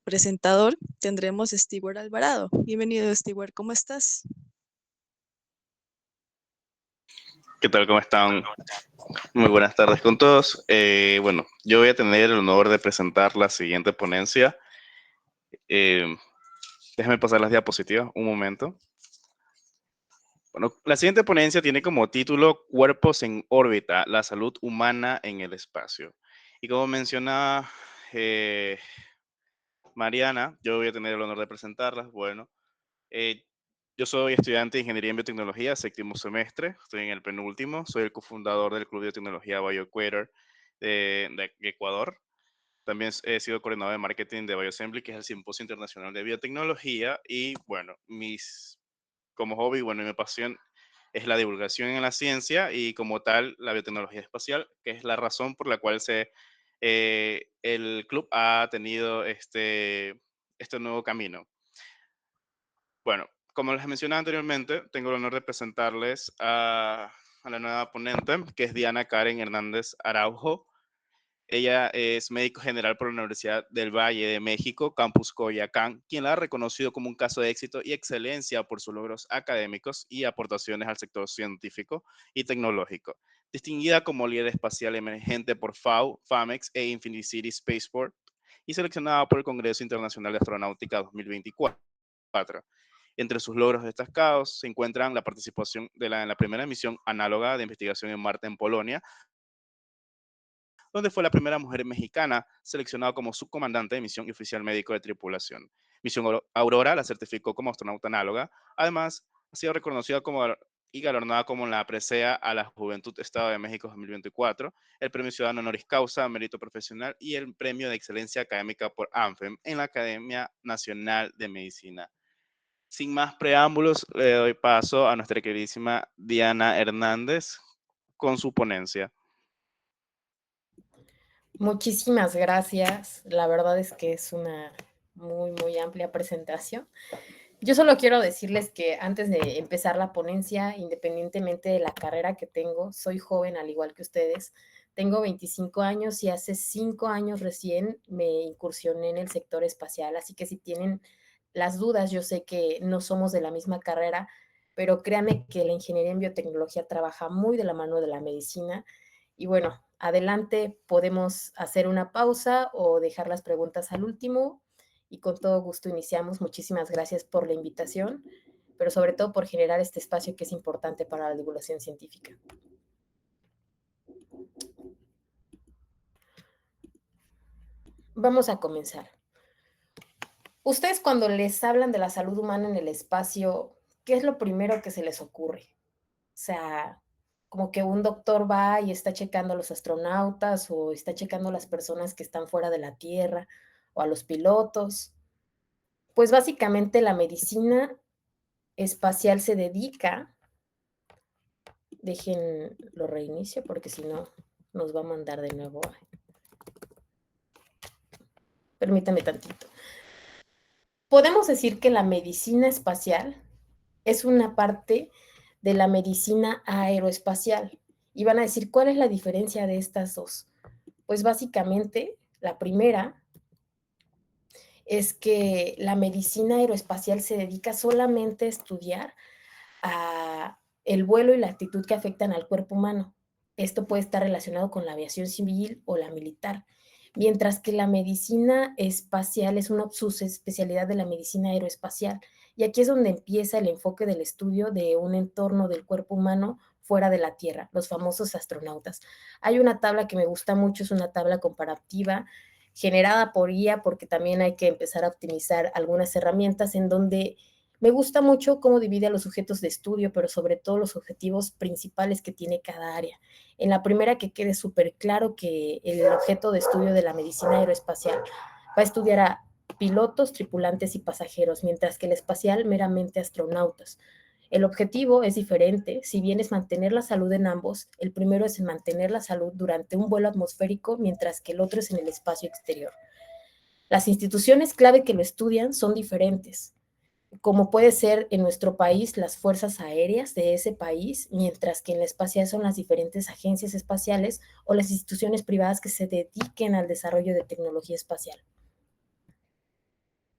presentador tendremos a Stewart Alvarado. Bienvenido, Stewart, ¿cómo estás? ¿Qué tal? ¿Cómo están? Muy buenas tardes con todos. Bueno, yo voy a tener el honor de presentar la siguiente ponencia. Déjame pasar las diapositivas un momento. Bueno, la siguiente ponencia tiene como título Cuerpos en órbita, la salud humana en el espacio. Y como mencionaba Mariana, yo voy a tener el honor de presentarlas. Bueno, yo soy estudiante de Ingeniería en Biotecnología, séptimo semestre, estoy en el penúltimo, soy el cofundador del Club de Tecnología BioQuater de Ecuador. También he sido coordinador de marketing de BioAssembly, que es el Simposio Internacional de Biotecnología. Y bueno, como hobby, bueno, mi pasión es la divulgación en la ciencia y como tal la biotecnología espacial, que es la razón por la cual el club ha tenido este nuevo camino. Bueno, como les mencioné anteriormente, tengo el honor de presentarles a la nueva ponente, que es Diana Karen Hernández Araujo. Ella es médico general por la Universidad del Valle de México, Campus Coyoacán, quien la ha reconocido como un caso de éxito y excelencia por sus logros académicos y aportaciones al sector científico y tecnológico. Distinguida como líder espacial emergente por FAO, FAMEX e Infinity City Spaceport y seleccionada por el Congreso Internacional de Astronáutica 2024. Entre sus logros destacados se encuentran la participación en la primera misión análoga de investigación en Marte en Polonia, donde fue la primera mujer mexicana seleccionada como subcomandante de misión y oficial médico de tripulación. Misión Aurora la certificó como astronauta análoga. Además, ha sido reconocida y galardonada como la presea a la Juventud Estado de México 2024, el Premio Ciudadano Honoris Causa, Mérito Profesional y el Premio de Excelencia Académica por ANFEM en la Academia Nacional de Medicina. Sin más preámbulos, le doy paso a nuestra queridísima Diana Hernández con su ponencia. Muchísimas gracias. La verdad es que es una muy amplia presentación. Yo solo quiero decirles que antes de empezar la ponencia, independientemente de la carrera que tengo, soy joven al igual que ustedes. Tengo 25 años y hace 5 años recién me incursioné en el sector espacial, así que si tienen las dudas, yo sé que no somos de la misma carrera, pero créanme que la ingeniería en biotecnología trabaja muy de la mano de la medicina. Y bueno, adelante podemos hacer una pausa o dejar las preguntas al último y con todo gusto iniciamos. Muchísimas gracias por la invitación, pero sobre todo por generar este espacio que es importante para la divulgación científica. Vamos a comenzar. Ustedes cuando les hablan de la salud humana en el espacio, ¿qué es lo primero que se les ocurre? O sea, como que un doctor va y está checando a los astronautas o está checando a las personas que están fuera de la Tierra o a los pilotos. Pues básicamente la medicina espacial se dedica, dejen lo reinicio porque si no nos va a mandar de nuevo. Permítame tantito. Podemos decir que la medicina espacial es una parte de la medicina aeroespacial. Y van a decir, ¿cuál es la diferencia de estas dos? Pues básicamente, la primera es que la medicina aeroespacial se dedica solamente a estudiar el vuelo y la actitud que afectan al cuerpo humano. Esto puede estar relacionado con la aviación civil o la militar, mientras que la medicina espacial es una subespecialidad de la medicina aeroespacial. Y aquí es donde empieza el enfoque del estudio de un entorno del cuerpo humano fuera de la Tierra, los famosos astronautas. Hay una tabla que me gusta mucho, es una tabla comparativa generada por IA, porque también hay que empezar a optimizar algunas herramientas en donde me gusta mucho cómo divide a los sujetos de estudio, pero sobre todo los objetivos principales que tiene cada área. En la primera, que quede súper claro que el objeto de estudio de la medicina aeroespacial va a estudiar a pilotos, tripulantes y pasajeros, mientras que el espacial meramente astronautas. El objetivo es diferente, si bien es mantener la salud en ambos, el primero es mantener la salud durante un vuelo atmosférico, mientras que el otro es en el espacio exterior. Las instituciones clave que lo estudian son diferentes, como puede ser en nuestro país las fuerzas aéreas de ese país, mientras que en la espacial son las diferentes agencias espaciales o las instituciones privadas que se dediquen al desarrollo de tecnología espacial.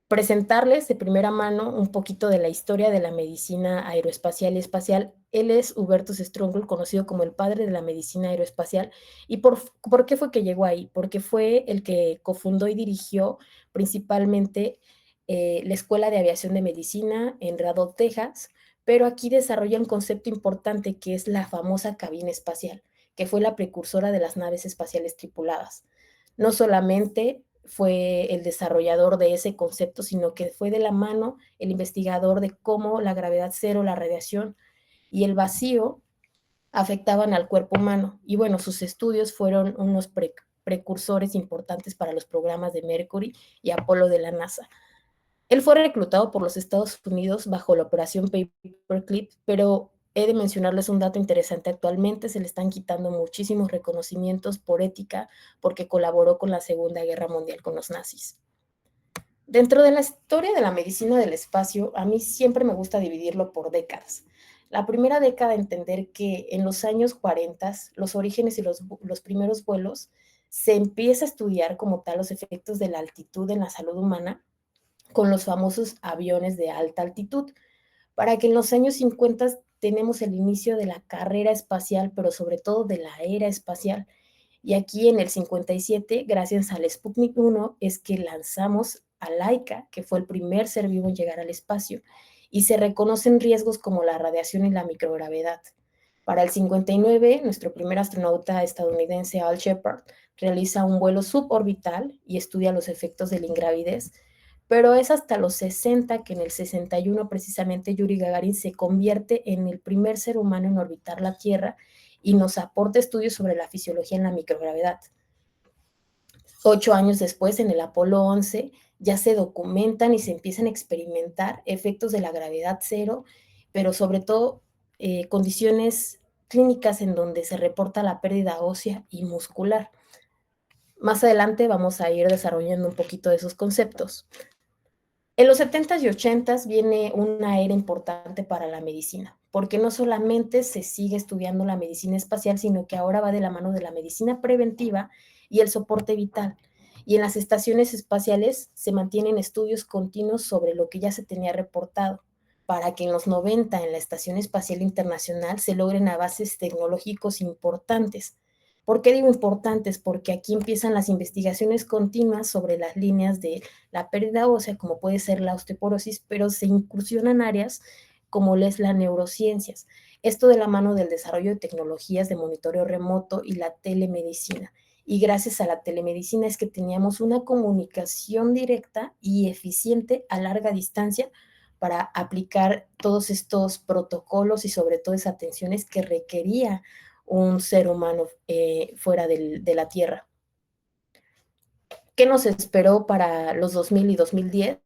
Presentarles de primera mano un poquito de la historia de la medicina aeroespacial y espacial. Él es Hubertus Strongl, conocido como el padre de la medicina aeroespacial. ¿Y por qué fue que llegó ahí? Porque fue el que cofundó y dirigió principalmente la Escuela de Aviación de Medicina en Rado, Texas, pero aquí desarrolla un concepto importante que es la famosa cabina espacial, que fue la precursora de las naves espaciales tripuladas. No solamente fue el desarrollador de ese concepto, sino que fue de la mano el investigador de cómo la gravedad cero, la radiación y el vacío afectaban al cuerpo humano. Y bueno, sus estudios fueron unos precursores importantes para los programas de Mercury y Apolo de la NASA. Él fue reclutado por los Estados Unidos bajo la operación Paperclip, pero he de mencionarles un dato interesante. Actualmente se le están quitando muchísimos reconocimientos por ética porque colaboró con la Segunda Guerra Mundial con los nazis. Dentro de la historia de la medicina del espacio, a mí siempre me gusta dividirlo por décadas. La primera década, entender que en los años 40, los orígenes y los primeros vuelos se empieza a estudiar como tal los efectos de la altitud en la salud humana con los famosos aviones de alta altitud, para que en los años 50 tenemos el inicio de la carrera espacial, pero sobre todo de la era espacial. Y aquí en el 57, gracias al Sputnik 1, es que lanzamos a Laika, que fue el primer ser vivo en llegar al espacio, y se reconocen riesgos como la radiación y la microgravedad. Para el 59, nuestro primer astronauta estadounidense, Al Shepard, realiza un vuelo suborbital y estudia los efectos de la ingravidez, pero es hasta los 60 que en el 61 precisamente Yuri Gagarin se convierte en el primer ser humano en orbitar la Tierra y nos aporta estudios sobre la fisiología en la microgravedad. 8 años después, en el Apolo 11, ya se documentan y se empiezan a experimentar efectos de la gravedad cero, pero sobre todo condiciones clínicas en donde se reporta la pérdida ósea y muscular. Más adelante vamos a ir desarrollando un poquito de esos conceptos. En los 70s y 80s viene una era importante para la medicina, porque no solamente se sigue estudiando la medicina espacial, sino que ahora va de la mano de la medicina preventiva y el soporte vital. Y en las estaciones espaciales se mantienen estudios continuos sobre lo que ya se tenía reportado, para que en los 90 en la Estación Espacial Internacional se logren avances tecnológicos importantes. ¿Por qué digo importantes? Porque aquí empiezan las investigaciones continuas sobre las líneas de la pérdida ósea, como puede ser la osteoporosis, pero se incursionan áreas como es la neurociencias. Esto de la mano del desarrollo de tecnologías de monitoreo remoto y la telemedicina. Y gracias a la telemedicina es que teníamos una comunicación directa y eficiente a larga distancia para aplicar todos estos protocolos y sobre todo esas atenciones que requería un ser humano fuera de la Tierra. ¿Qué nos esperó para los 2000 y 2010?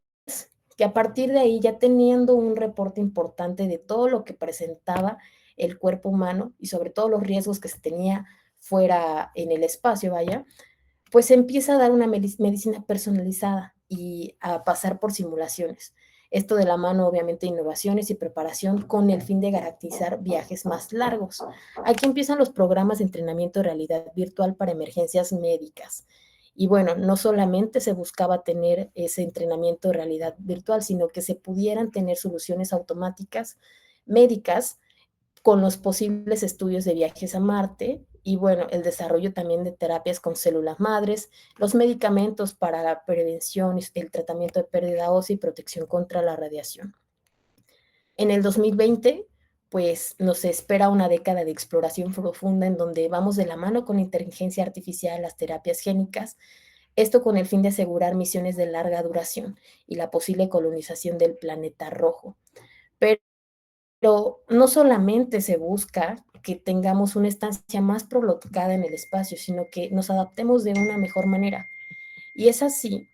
Que a partir de ahí, ya teniendo un reporte importante de todo lo que presentaba el cuerpo humano y sobre todo los riesgos que se tenía fuera en el espacio, vaya, pues se empieza a dar una medicina personalizada y a pasar por simulaciones. Esto de la mano, obviamente, de innovaciones y preparación con el fin de garantizar viajes más largos. Aquí empiezan los programas de entrenamiento de realidad virtual para emergencias médicas. Y bueno, no solamente se buscaba tener ese entrenamiento de realidad virtual, sino que se pudieran tener soluciones automáticas médicas con los posibles estudios de viajes a Marte y bueno, el desarrollo también de terapias con células madres, los medicamentos para la prevención, el tratamiento de pérdida ósea y protección contra la radiación. En el 2020, pues nos espera una década de exploración profunda en donde vamos de la mano con la inteligencia artificial, las terapias génicas, esto con el fin de asegurar misiones de larga duración y la posible colonización del planeta rojo. Pero no solamente se busca que tengamos una estancia más prolongada en el espacio, sino que nos adaptemos de una mejor manera. Y es así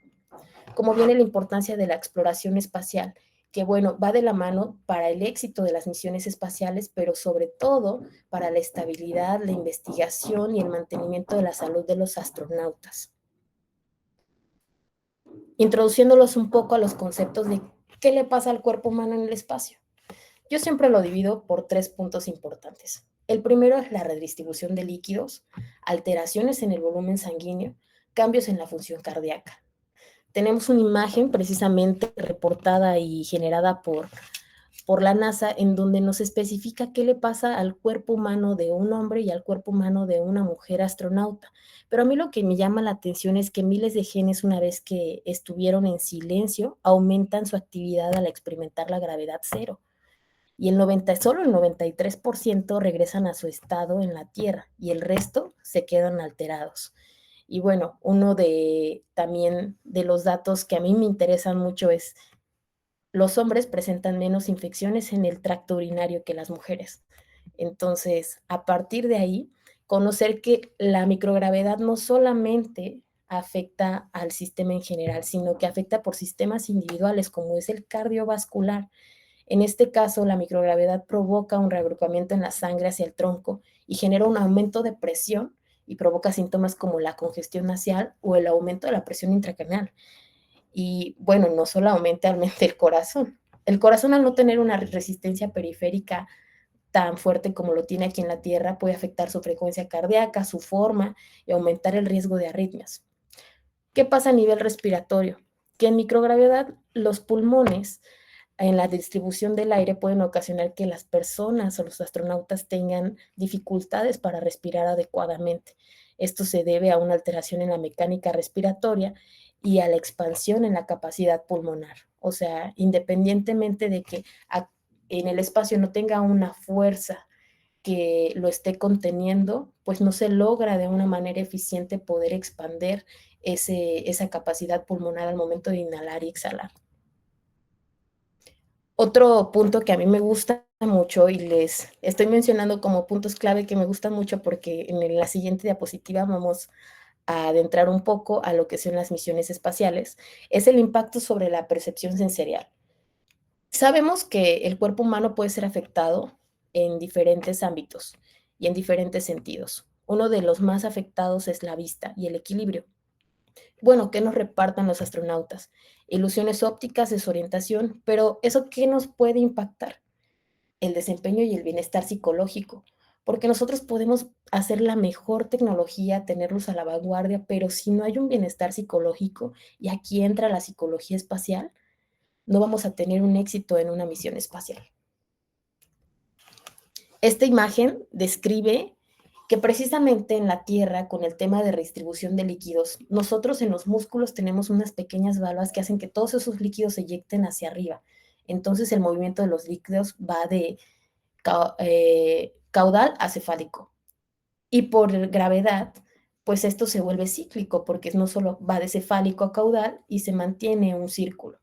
como viene la importancia de la exploración espacial, que bueno, va de la mano para el éxito de las misiones espaciales, pero sobre todo para la estabilidad, la investigación y el mantenimiento de la salud de los astronautas. Introduciéndolos un poco a los conceptos de qué le pasa al cuerpo humano en el espacio. Yo siempre lo divido por 3 puntos importantes. El primero es la redistribución de líquidos, alteraciones en el volumen sanguíneo, cambios en la función cardíaca. Tenemos una imagen precisamente reportada y generada por la NASA en donde nos especifica qué le pasa al cuerpo humano de un hombre y al cuerpo humano de una mujer astronauta. Pero a mí lo que me llama la atención es que miles de genes, una vez que estuvieron en silencio, aumentan su actividad al experimentar la gravedad cero. Y solo el 93% regresan a su estado en la Tierra y el resto se quedan alterados. Y bueno, uno también de los datos que a mí me interesan mucho es los hombres presentan menos infecciones en el tracto urinario que las mujeres. Entonces, a partir de ahí, conocer que la microgravedad no solamente afecta al sistema en general, sino que afecta por sistemas individuales como es el cardiovascular. En este caso, la microgravedad provoca un reagrupamiento en la sangre hacia el tronco y genera un aumento de presión y provoca síntomas como la congestión nasal o el aumento de la presión intracraneal. Y bueno, no solamente aumenta el corazón. El corazón, al no tener una resistencia periférica tan fuerte como lo tiene aquí en la Tierra, puede afectar su frecuencia cardíaca, su forma y aumentar el riesgo de arritmias. ¿Qué pasa a nivel respiratorio? Que en microgravedad los pulmones en la distribución del aire pueden ocasionar que las personas o los astronautas tengan dificultades para respirar adecuadamente. Esto se debe a una alteración en la mecánica respiratoria y a la expansión en la capacidad pulmonar. O sea, independientemente de que en el espacio no tenga una fuerza que lo esté conteniendo, pues no se logra de una manera eficiente poder expander esa capacidad pulmonar al momento de inhalar y exhalar. Otro punto que a mí me gusta mucho y les estoy mencionando como puntos clave que me gustan mucho porque en la siguiente diapositiva vamos a adentrar un poco a lo que son las misiones espaciales, es el impacto sobre la percepción sensorial. Sabemos que el cuerpo humano puede ser afectado en diferentes ámbitos y en diferentes sentidos. Uno de los más afectados es la vista y el equilibrio. Bueno, ¿qué nos repartan los astronautas? Ilusiones ópticas, desorientación, pero ¿eso qué nos puede impactar? El desempeño y el bienestar psicológico, porque nosotros podemos hacer la mejor tecnología, tenerlos a la vanguardia, pero si no hay un bienestar psicológico, y aquí entra la psicología espacial, no vamos a tener un éxito en una misión espacial. Esta imagen describe que precisamente en la Tierra, con el tema de redistribución de líquidos, nosotros en los músculos tenemos unas pequeñas valvas que hacen que todos esos líquidos se eyecten hacia arriba. Entonces el movimiento de los líquidos va de caudal a cefálico. Y por gravedad, pues esto se vuelve cíclico, porque no solo va de cefálico a caudal y se mantiene un círculo.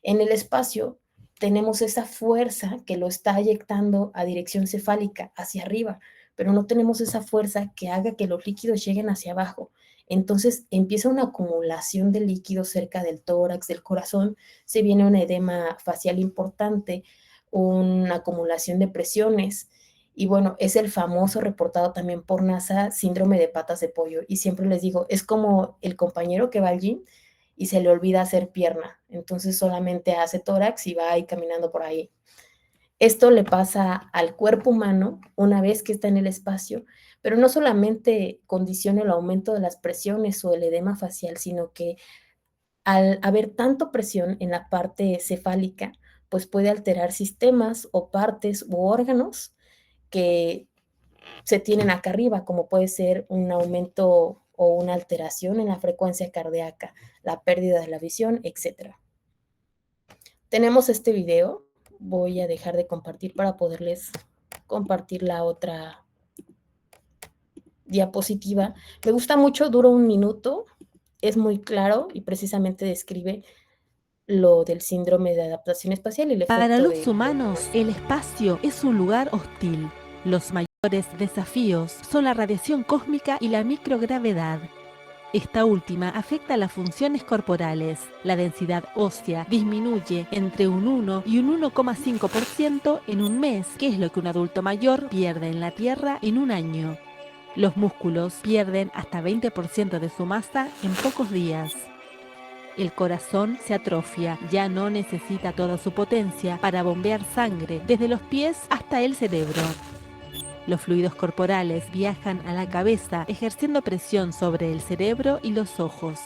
En el espacio tenemos esa fuerza que lo está eyectando a dirección cefálica, hacia arriba, pero no tenemos esa fuerza que haga que los líquidos lleguen hacia abajo. Entonces empieza una acumulación de líquidos cerca del tórax, del corazón, se viene un edema facial importante, una acumulación de presiones, y bueno, es el famoso reportado también por NASA, síndrome de patas de pollo. Y siempre les digo, es como el compañero que va al gym y se le olvida hacer pierna. Entonces solamente hace tórax y va ahí caminando por ahí. Esto le pasa al cuerpo humano una vez que está en el espacio, pero no solamente condiciona el aumento de las presiones o el edema facial, sino que al haber tanto presión en la parte cefálica, pues puede alterar sistemas o partes u órganos que se tienen acá arriba, como puede ser un aumento o una alteración en la frecuencia cardíaca, la pérdida de la visión, etc. Tenemos este video, voy a dejar de compartir para poderles compartir la otra diapositiva. Me gusta mucho, dura 1 minuto, es muy claro y precisamente describe lo del síndrome de adaptación espacial y el efecto Para los humanos, el espacio es un lugar hostil. Los mayores desafíos son la radiación cósmica y la microgravedad. Esta última afecta a las funciones corporales. La densidad ósea disminuye entre un 1 y un 1,5% en un mes, que es lo que un adulto mayor pierde en la Tierra en un año. Los músculos pierden hasta 20% de su masa en pocos días. El corazón se atrofia, ya no necesita toda su potencia para bombear sangre desde los pies hasta el cerebro. Los fluidos corporales viajan a la cabeza, ejerciendo presión sobre el cerebro y los ojos.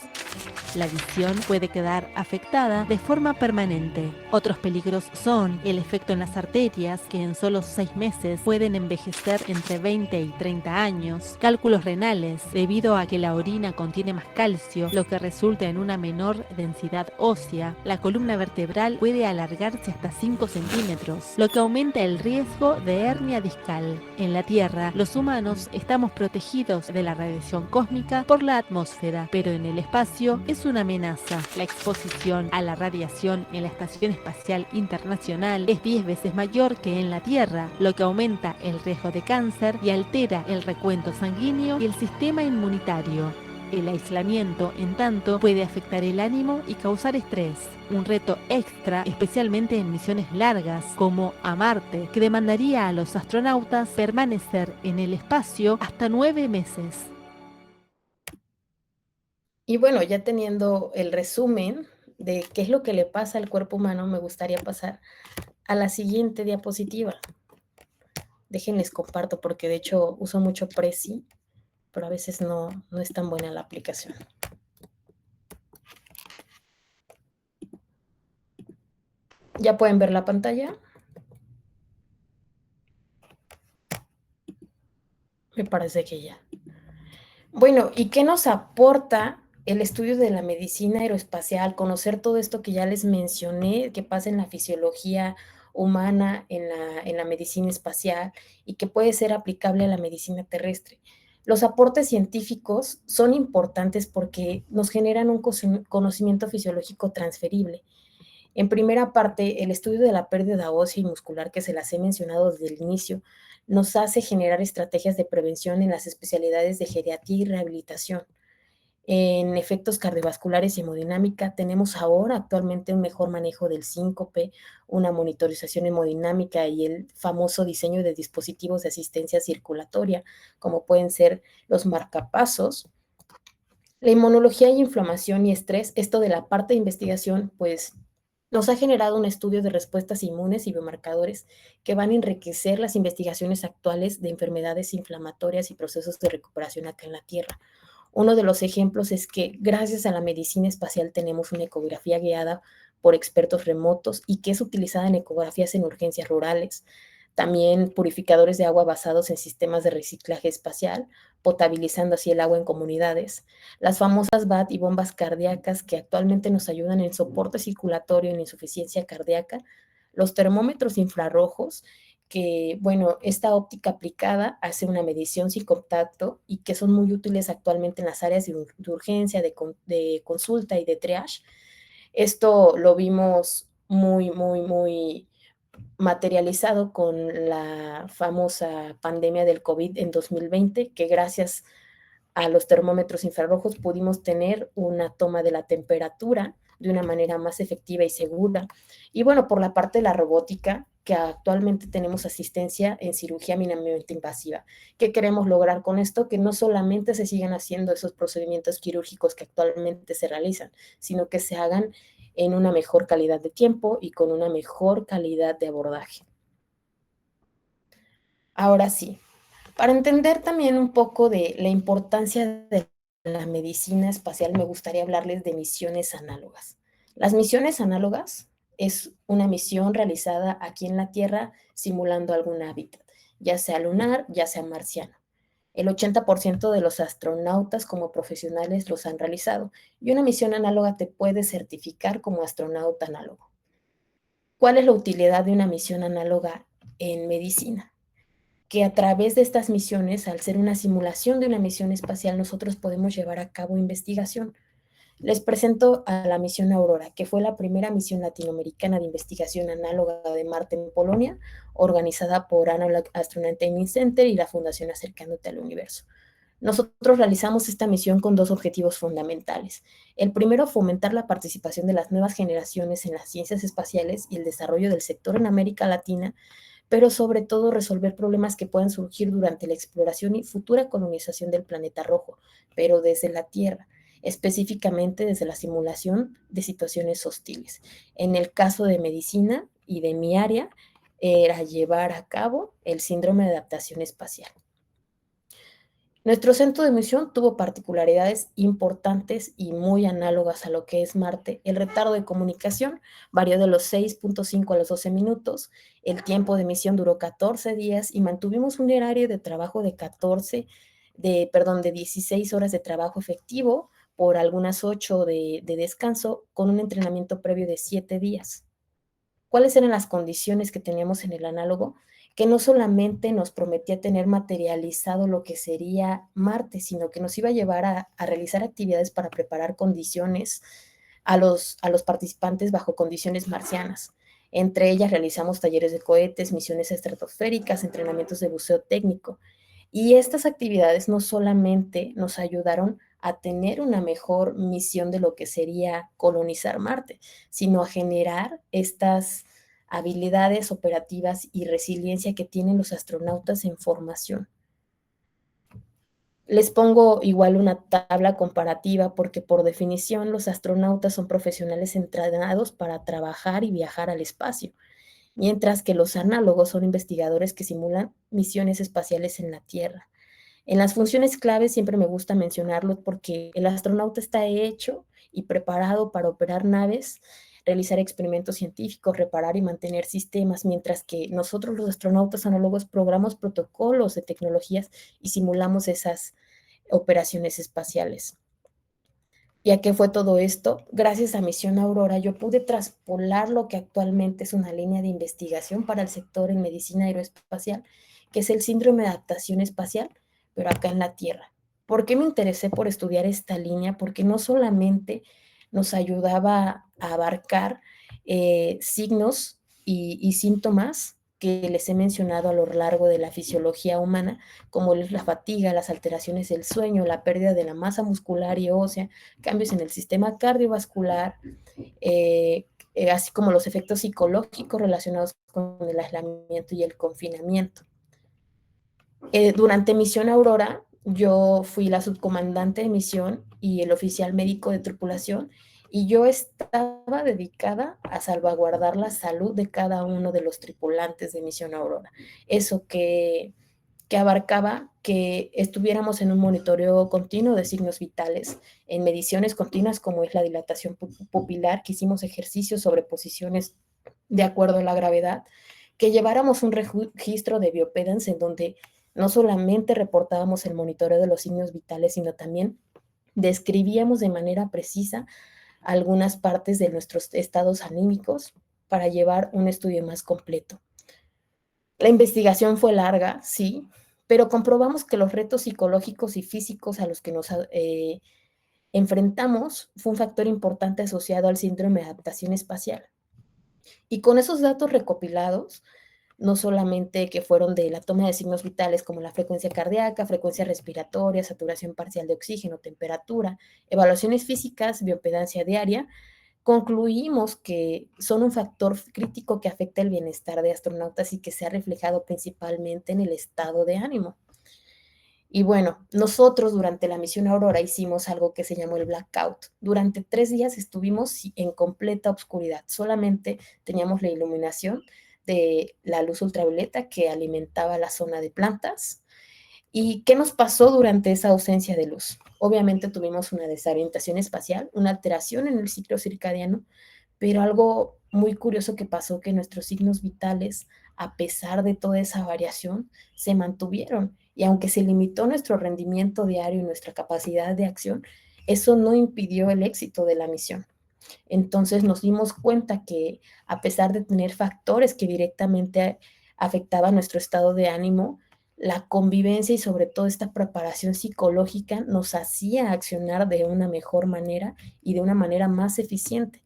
La visión puede quedar afectada de forma permanente. Otros peligros son el efecto en las arterias, que en solo 6 meses pueden envejecer entre 20 y 30 años, cálculos renales, debido a que la orina contiene más calcio, lo que resulta en una menor densidad ósea. La columna vertebral puede alargarse hasta 5 centímetros, lo que aumenta el riesgo de hernia discal. En la Tierra, los humanos estamos protegidos de la radiación cósmica por la atmósfera, pero en el espacio es una amenaza. La exposición a la radiación en la Estación Espacial Internacional es 10 veces mayor que en la Tierra, lo que aumenta el riesgo de cáncer y altera el recuento sanguíneo y el sistema inmunitario. El aislamiento, en tanto, puede afectar el ánimo y causar estrés, un reto extra, especialmente en misiones largas, como a Marte, que demandaría a los astronautas permanecer en el espacio hasta 9 meses. Y bueno, ya teniendo el resumen de qué es lo que le pasa al cuerpo humano, me gustaría pasar a la siguiente diapositiva. Déjenles comparto porque de hecho uso mucho Prezi, pero a veces no es tan buena la aplicación. ¿Ya pueden ver la pantalla? Me parece que ya. Bueno, ¿y qué nos aporta el estudio de la medicina aeroespacial? Conocer todo esto que ya les mencioné, que pasa en la fisiología humana, en la medicina espacial y que puede ser aplicable a la medicina terrestre. Los aportes científicos son importantes porque nos generan un conocimiento fisiológico transferible. En primera parte, el estudio de la pérdida ósea y muscular que se las he mencionado desde el inicio nos hace generar estrategias de prevención en las especialidades de geriatría y rehabilitación. En efectos cardiovasculares y hemodinámica tenemos ahora actualmente un mejor manejo del síncope, una monitorización hemodinámica y el famoso diseño de dispositivos de asistencia circulatoria, como pueden ser los marcapasos. La inmunología y inflamación y estrés, esto de la parte de investigación, pues nos ha generado un estudio de respuestas inmunes y biomarcadores que van a enriquecer las investigaciones actuales de enfermedades inflamatorias y procesos de recuperación acá en la Tierra. Uno de los ejemplos es que gracias a la medicina espacial tenemos una ecografía guiada por expertos remotos y que es utilizada en ecografías en urgencias rurales, también purificadores de agua basados en sistemas de reciclaje espacial, potabilizando así el agua en comunidades, las famosas BAT y bombas cardíacas que actualmente nos ayudan en soporte circulatorio en insuficiencia cardíaca, los termómetros infrarrojos, que, bueno, esta óptica aplicada hace una medición sin contacto y que son muy útiles actualmente en las áreas de urgencia, de consulta y de triage. Esto lo vimos muy materializado con la famosa pandemia del COVID en 2020, que gracias a los termómetros infrarrojos pudimos tener una toma de la temperatura de una manera más efectiva y segura. Y bueno, por la parte de la robótica, que actualmente tenemos asistencia en cirugía mínimamente invasiva. ¿Qué queremos lograr con esto? Que no solamente se sigan haciendo esos procedimientos quirúrgicos que actualmente se realizan, sino que se hagan en una mejor calidad de tiempo y con una mejor calidad de abordaje. Ahora sí, para entender también un poco de la importancia de la medicina espacial, me gustaría hablarles de misiones análogas. Las misiones análogas es una misión realizada aquí en la Tierra simulando algún hábitat, ya sea lunar, ya sea marciano. El 80% de los astronautas como profesionales los han realizado y una misión análoga te puede certificar como astronauta análogo. ¿Cuál es la utilidad de una misión análoga en medicina? Que a través de estas misiones, al ser una simulación de una misión espacial, nosotros podemos llevar a cabo investigación. Les presento a la misión Aurora, que fue la primera misión latinoamericana de investigación análoga de Marte en Polonia, organizada por Analog Astronaut Training Center y la Fundación Acercándote al Universo. Nosotros realizamos esta misión con dos objetivos fundamentales. El primero, fomentar la participación de las nuevas generaciones en las ciencias espaciales y el desarrollo del sector en América Latina, pero sobre todo resolver problemas que puedan surgir durante la exploración y futura colonización del planeta rojo, pero desde la Tierra, específicamente desde la simulación de situaciones hostiles. En el caso de medicina y de mi área, era llevar a cabo el síndrome de adaptación espacial. Nuestro centro de misión tuvo particularidades importantes y muy análogas a lo que es Marte. El retardo de comunicación varió de los 6.5 a los 12 minutos, el tiempo de misión duró 14 días y mantuvimos un horario de trabajo de 16 horas de trabajo efectivo por algunas 8 de descanso con un entrenamiento previo de 7 días. ¿Cuáles eran las condiciones que teníamos en el análogo? Que no solamente nos prometía tener materializado lo que sería Marte, sino que nos iba a llevar a realizar actividades para preparar condiciones a los participantes bajo condiciones marcianas. Entre ellas realizamos talleres de cohetes, misiones estratosféricas, entrenamientos de buceo técnico. Y estas actividades no solamente nos ayudaron a tener una mejor misión de lo que sería colonizar Marte, sino a generar estas habilidades operativas y resiliencia que tienen los astronautas en formación. Les pongo igual una tabla comparativa porque por definición los astronautas son profesionales entrenados para trabajar y viajar al espacio. mientras que los análogos son investigadores que simulan misiones espaciales en la Tierra. En las funciones clave siempre me gusta mencionarlo porque el astronauta está hecho y preparado para operar naves, realizar experimentos científicos, reparar y mantener sistemas, mientras que nosotros los astronautas análogos programamos protocolos de tecnologías y simulamos esas operaciones espaciales. ¿Y a qué fue todo esto? Gracias a Misión Aurora yo pude traspolar lo que actualmente es una línea de investigación para el sector en medicina aeroespacial, que es el síndrome de adaptación espacial, pero acá en la Tierra. ¿Por qué me interesé por estudiar esta línea? Porque no solamente nos ayudaba a abarcar signos y síntomas que les he mencionado a lo largo de la fisiología humana, como es la fatiga, las alteraciones del sueño, la pérdida de la masa muscular y ósea, cambios en el sistema cardiovascular, así como los efectos psicológicos relacionados con el aislamiento y el confinamiento. Durante Misión Aurora, yo fui la subcomandante de misión y el oficial médico de tripulación, y yo estaba dedicada a salvaguardar la salud de cada uno de los tripulantes de Misión Aurora. Eso que abarcaba que estuviéramos en un monitoreo continuo de signos vitales, en mediciones continuas como es la dilatación pupilar, que hicimos ejercicios sobre posiciones de acuerdo a la gravedad, que lleváramos un registro de biopedance en donde no solamente reportábamos el monitoreo de los signos vitales, sino también describíamos de manera precisa algunas partes de nuestros estados anímicos para llevar un estudio más completo. La investigación fue larga, sí, pero comprobamos que los retos psicológicos y físicos a los que nos enfrentamos fue un factor importante asociado al síndrome de adaptación espacial. Y con esos datos recopilados, no solamente que fueron de la toma de signos vitales como la frecuencia cardíaca, frecuencia respiratoria, saturación parcial de oxígeno, temperatura, evaluaciones físicas, bioimpedancia diaria, concluimos que son un factor crítico que afecta el bienestar de astronautas y que se ha reflejado principalmente en el estado de ánimo. Y bueno, nosotros durante la misión Aurora hicimos algo que se llamó el blackout. Durante 3 días estuvimos en completa oscuridad. Solamente teníamos la iluminación de la luz ultravioleta que alimentaba la zona de plantas. ¿Y qué nos pasó durante esa ausencia de luz? Obviamente tuvimos una desorientación espacial, una alteración en el ciclo circadiano, pero algo muy curioso que pasó, que nuestros signos vitales, a pesar de toda esa variación, se mantuvieron. Y aunque se limitó nuestro rendimiento diario y nuestra capacidad de acción, eso no impidió el éxito de la misión. Entonces nos dimos cuenta que a pesar de tener factores que directamente afectaban nuestro estado de ánimo, la convivencia y sobre todo esta preparación psicológica nos hacía accionar de una mejor manera y de una manera más eficiente.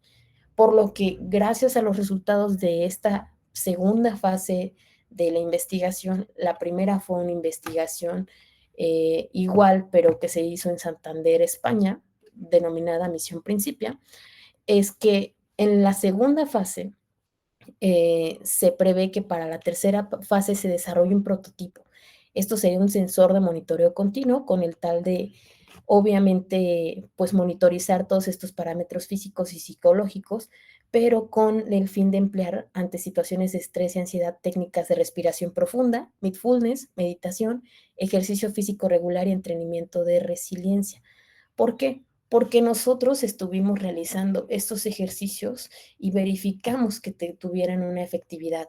Por lo que gracias a los resultados de esta segunda fase de la investigación, la primera fue una investigación igual, pero que se hizo en Santander, España, denominada Misión Principia, es que en la segunda fase se prevé que para la tercera fase se desarrolle un prototipo. Esto sería un sensor de monitoreo continuo con el tal de, obviamente, pues monitorizar todos estos parámetros físicos y psicológicos, pero con el fin de emplear ante situaciones de estrés y ansiedad técnicas de respiración profunda, mindfulness, meditación, ejercicio físico regular y entrenamiento de resiliencia. ¿Por qué? Porque nosotros estuvimos realizando estos ejercicios y verificamos que tuvieran una efectividad.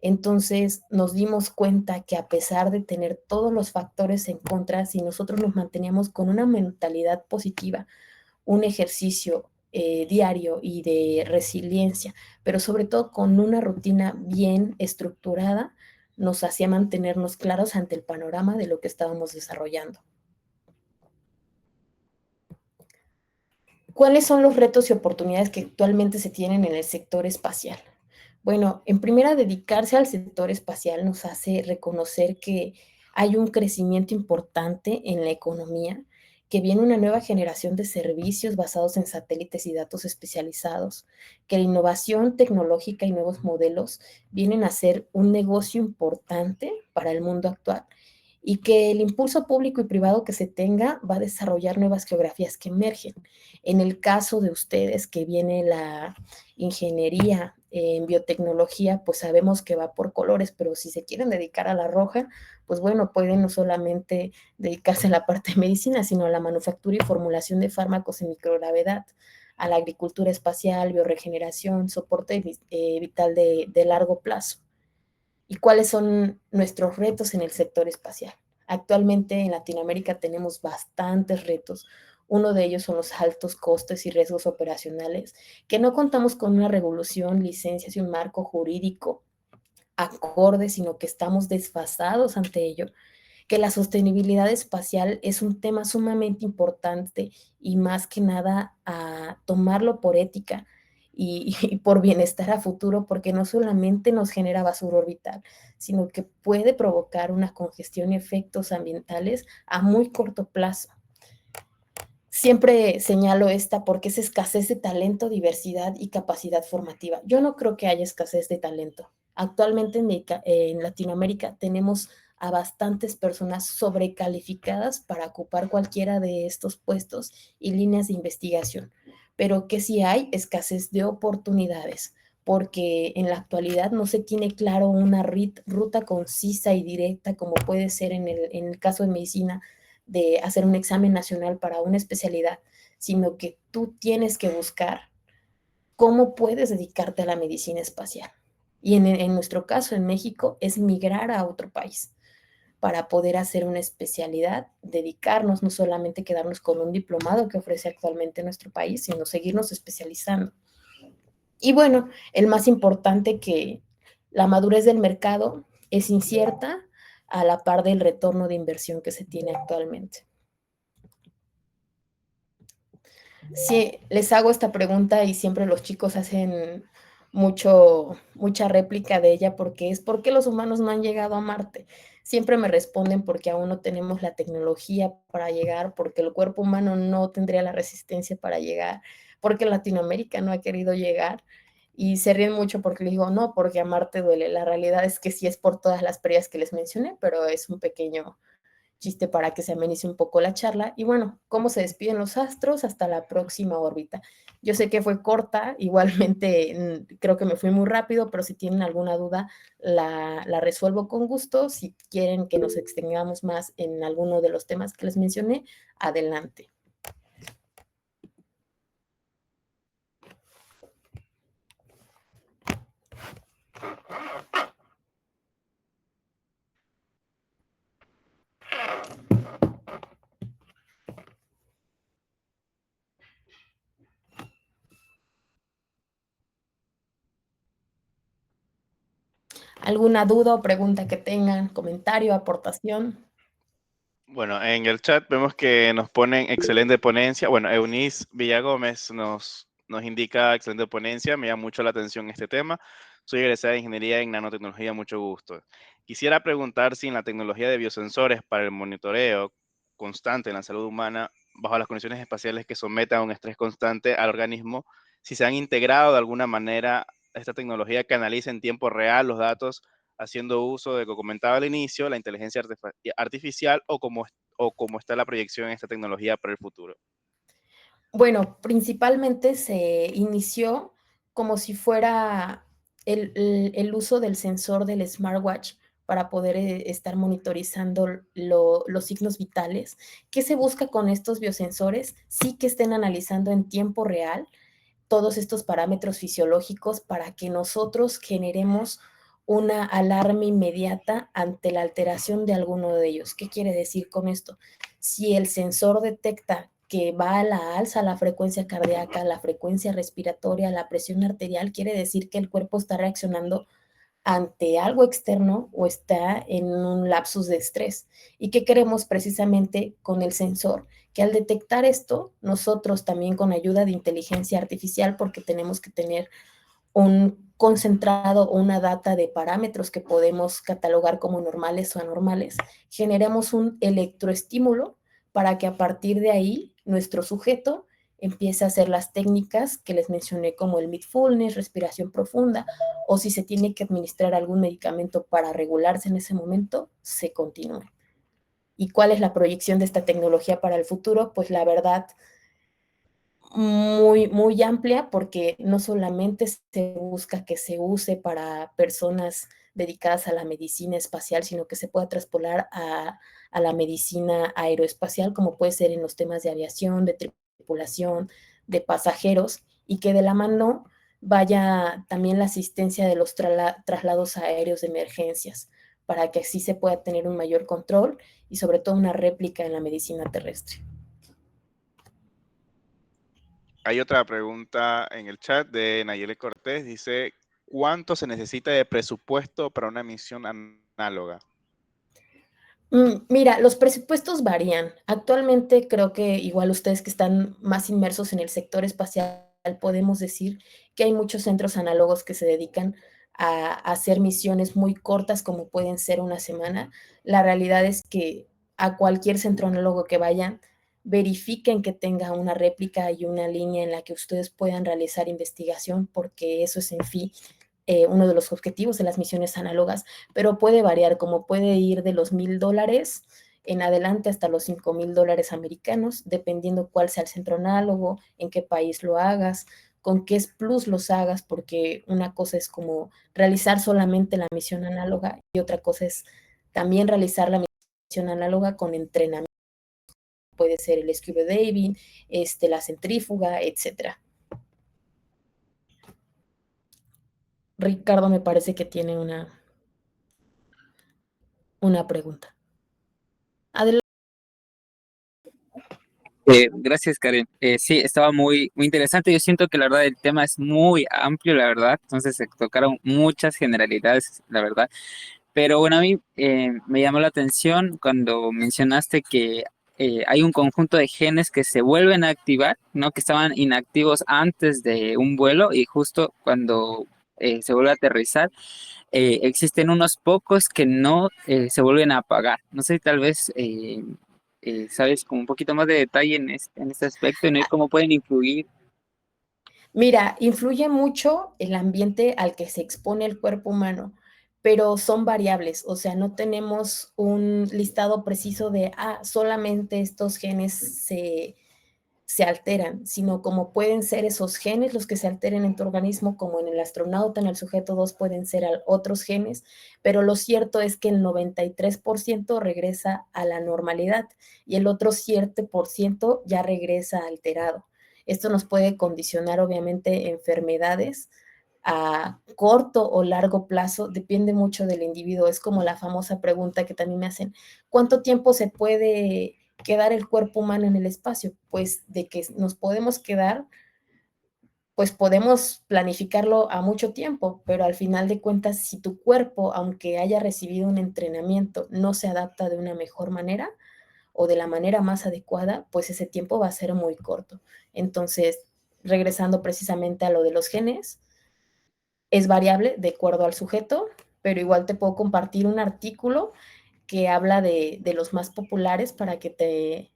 Entonces nos dimos cuenta que a pesar de tener todos los factores en contra, si nosotros nos manteníamos con una mentalidad positiva, un ejercicio diario y de resiliencia, pero sobre todo con una rutina bien estructurada, nos hacía mantenernos claros ante el panorama de lo que estábamos desarrollando. ¿Cuáles son los retos y oportunidades que actualmente se tienen en el sector espacial? Bueno, en primera, dedicarse al sector espacial nos hace reconocer que hay un crecimiento importante en la economía, que viene una nueva generación de servicios basados en satélites y datos especializados, que la innovación tecnológica y nuevos modelos vienen a ser un negocio importante para el mundo actual y que el impulso público y privado que se tenga va a desarrollar nuevas geografías que emergen. En el caso de ustedes, que viene la ingeniería en biotecnología, pues sabemos que va por colores, pero si se quieren dedicar a la roja, pues bueno, pueden no solamente dedicarse a la parte de medicina, sino a la manufactura y formulación de fármacos en microgravedad, a la agricultura espacial, bioregeneración, soporte vital de largo plazo. ¿Y cuáles son nuestros retos en el sector espacial? Actualmente en Latinoamérica tenemos bastantes retos. Uno de ellos son los altos costes y riesgos operacionales, que no contamos con una regulación, licencias y un marco jurídico acorde, sino que estamos desfasados ante ello, que la sostenibilidad espacial es un tema sumamente importante y más que nada a tomarlo por ética y por bienestar a futuro, porque no solamente nos genera basura orbital, sino que puede provocar una congestión y efectos ambientales a muy corto plazo. Siempre señalo esta porque es escasez de talento, diversidad y capacidad formativa. Yo no creo que haya escasez de talento. Actualmente en Latinoamérica tenemos a bastantes personas sobrecalificadas para ocupar cualquiera de estos puestos y líneas de investigación, pero que sí hay escasez de oportunidades, porque en la actualidad no se tiene claro una ruta concisa y directa como puede ser en el caso de medicina, de hacer un examen nacional para una especialidad, sino que tú tienes que buscar cómo puedes dedicarte a la medicina espacial. Y en nuestro caso, en México, es migrar a otro país para poder hacer una especialidad, dedicarnos, no solamente quedarnos con un diplomado que ofrece actualmente nuestro país, sino seguirnos especializando. Y bueno, el más importante, que la madurez del mercado es incierta a la par del retorno de inversión que se tiene actualmente. Sí, les hago esta pregunta y siempre los chicos hacen mucha réplica de ella, porque es ¿por qué los humanos no han llegado a Marte? Siempre me responden porque aún no tenemos la tecnología para llegar, porque el cuerpo humano no tendría la resistencia para llegar, porque Latinoamérica no ha querido llegar, y se ríen mucho porque les digo, no, porque a Marte duele. La realidad es que sí es por todas las pérdidas que les mencioné, pero es un pequeño chiste para que se amenice un poco la charla. Y bueno, ¿cómo se despiden los astros? Hasta la próxima órbita. Yo sé que fue corta, igualmente creo que me fui muy rápido, pero si tienen alguna duda, la resuelvo con gusto. Si quieren que nos extendamos más en alguno de los temas que les mencioné, adelante. ¿Alguna duda o pregunta que tengan, comentario, aportación? Bueno, en el chat vemos que nos ponen excelente ponencia. Bueno, Eunice Villagómez nos indica excelente ponencia. Me llama mucho la atención este tema. Soy egresada de Ingeniería en Nanotecnología, mucho gusto. Quisiera preguntar si en la tecnología de biosensores para el monitoreo constante en la salud humana, bajo las condiciones espaciales que sometan a un estrés constante al organismo, si se han integrado de alguna manera esta tecnología que analice en tiempo real los datos haciendo uso de, como comentaba al inicio, la inteligencia artificial o cómo está la proyección en esta tecnología para el futuro. Bueno, principalmente se inició como si fuera el uso del sensor del smartwatch para poder estar monitorizando los signos vitales. ¿Qué se busca con estos biosensores? Sí, que estén analizando en tiempo real todos estos parámetros fisiológicos para que nosotros generemos una alarma inmediata ante la alteración de alguno de ellos. ¿Qué quiere decir con esto? Si el sensor detecta que va a la alza la frecuencia cardíaca, la frecuencia respiratoria, la presión arterial, quiere decir que el cuerpo está reaccionando ante algo externo o está en un lapsus de estrés. ¿Y qué queremos precisamente con el sensor? Que al detectar esto, nosotros también con ayuda de inteligencia artificial, porque tenemos que tener un concentrado o una data de parámetros que podemos catalogar como normales o anormales, generemos un electroestímulo para que a partir de ahí nuestro sujeto empiece a hacer las técnicas que les mencioné, como el mindfulness, respiración profunda, o si se tiene que administrar algún medicamento para regularse en ese momento, se continúe. ¿Y cuál es la proyección de esta tecnología para el futuro? Pues la verdad, muy amplia, porque no solamente se busca que se use para personas dedicadas a la medicina espacial, sino que se pueda traspolar a la medicina aeroespacial, como puede ser en los temas de aviación, de tripulación, de pasajeros, y que de la mano vaya también la asistencia de los traslados aéreos de emergencias, para que así se pueda tener un mayor control y sobre todo una réplica en la medicina terrestre. Hay otra pregunta en el chat de Nayeli Cortés. Dice, ¿cuánto se necesita de presupuesto para una misión análoga? Mira, los presupuestos varían. Actualmente creo que igual ustedes que están más inmersos en el sector espacial, podemos decir que hay muchos centros análogos que se dedican a hacer misiones muy cortas, como pueden ser una semana. La realidad es que a cualquier centro análogo que vayan, verifiquen que tenga una réplica y una línea en la que ustedes puedan realizar investigación, porque eso es en fin uno de los objetivos de las misiones análogas, pero puede variar, como puede ir de los $1,000 en adelante hasta los $5,000 americanos, dependiendo cuál sea el centro análogo, en qué país lo hagas, con qué plus los hagas, porque una cosa es como realizar solamente la misión análoga y otra cosa es también realizar la misión análoga con entrenamiento. Puede ser el scuba diving, la centrífuga, etcétera. Ricardo me parece que tiene una pregunta. Adelante. Gracias, Karen. Sí, estaba muy interesante. Yo siento que la verdad el tema es muy amplio, la verdad. Entonces se tocaron muchas generalidades, la verdad. Pero bueno, a mí me llamó la atención cuando mencionaste que hay un conjunto de genes que se vuelven a activar, ¿no? Que estaban inactivos antes de un vuelo y justo cuando se vuelve a aterrizar, existen unos pocos que no se vuelven a apagar. No sé, tal vez sabes como un poquito más de detalle en este aspecto y cómo pueden influir. Mira, influye mucho el ambiente al que se expone el cuerpo humano, pero son variables, o sea, no tenemos un listado preciso de, solamente estos genes se alteran, sino como pueden ser esos genes los que se alteren en tu organismo, como en el astronauta, en el sujeto 2 pueden ser otros genes, pero lo cierto es que el 93% regresa a la normalidad y el otro 7% ya regresa alterado. Esto nos puede condicionar, obviamente, enfermedades a corto o largo plazo, depende mucho del individuo. Es como la famosa pregunta que también me hacen, ¿cuánto tiempo se puede quedar el cuerpo humano en el espacio? Pues de que nos podemos quedar, pues podemos planificarlo a mucho tiempo, pero al final de cuentas, si tu cuerpo, aunque haya recibido un entrenamiento, no se adapta de una mejor manera, o de la manera más adecuada, pues ese tiempo va a ser muy corto. Entonces, regresando precisamente a lo de los genes, es variable de acuerdo al sujeto, pero igual te puedo compartir un artículo que habla de los más populares para que te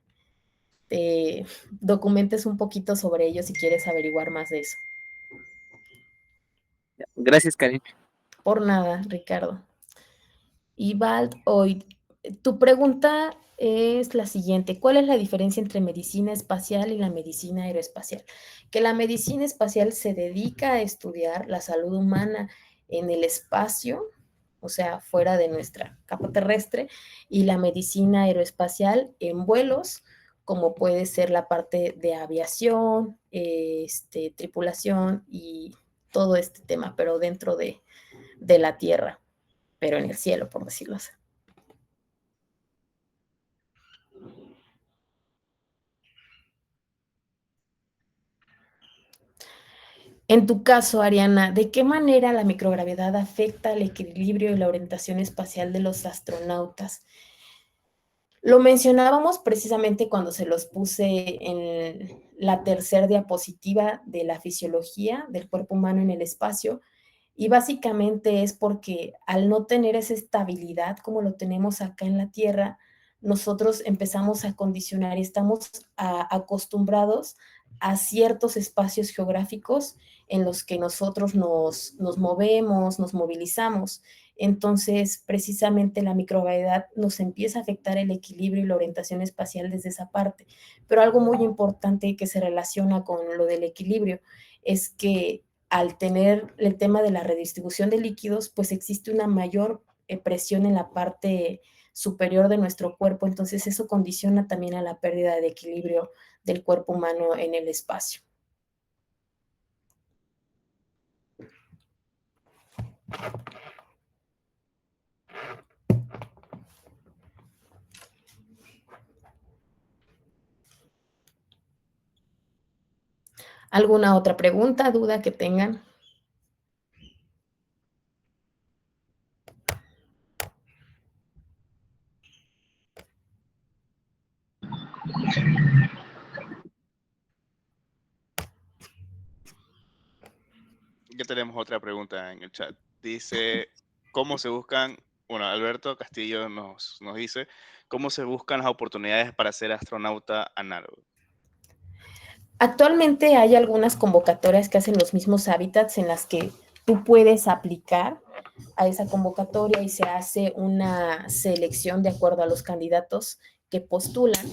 documentes un poquito sobre ellos si quieres averiguar más de eso. Gracias, Karen. Por nada, Ricardo. Y Vald, hoy tu pregunta es la siguiente: ¿cuál es la diferencia entre medicina espacial y la medicina aeroespacial? Que la medicina espacial se dedica a estudiar la salud humana en el espacio, o sea, fuera de nuestra capa terrestre, y la medicina aeroespacial en vuelos, como puede ser la parte de aviación, tripulación y todo este tema, pero dentro de la Tierra, pero en el cielo, por decirlo así. En tu caso, Ariana, ¿de qué manera la microgravedad afecta el equilibrio y la orientación espacial de los astronautas? Lo mencionábamos precisamente cuando se los puse en la tercera diapositiva de la fisiología del cuerpo humano en el espacio, y básicamente es porque al no tener esa estabilidad como lo tenemos acá en la Tierra, nosotros empezamos a condicionar y estamos acostumbrados a ciertos espacios geográficos en los que nosotros nos movemos, nos movilizamos. Entonces, precisamente la microgravedad nos empieza a afectar el equilibrio y la orientación espacial desde esa parte. Pero algo muy importante que se relaciona con lo del equilibrio es que al tener el tema de la redistribución de líquidos, pues existe una mayor presión en la parte superior de nuestro cuerpo, entonces eso condiciona también a la pérdida de equilibrio del cuerpo humano en el espacio. ¿Alguna otra pregunta, duda que tengan? Ya tenemos otra pregunta en el chat. Dice, ¿cómo se buscan? Bueno, Alberto Castillo nos dice, ¿cómo se buscan las oportunidades para ser astronauta análogo? Actualmente hay algunas convocatorias que hacen los mismos hábitats en las que tú puedes aplicar a esa convocatoria y se hace una selección de acuerdo a los candidatos que postulan,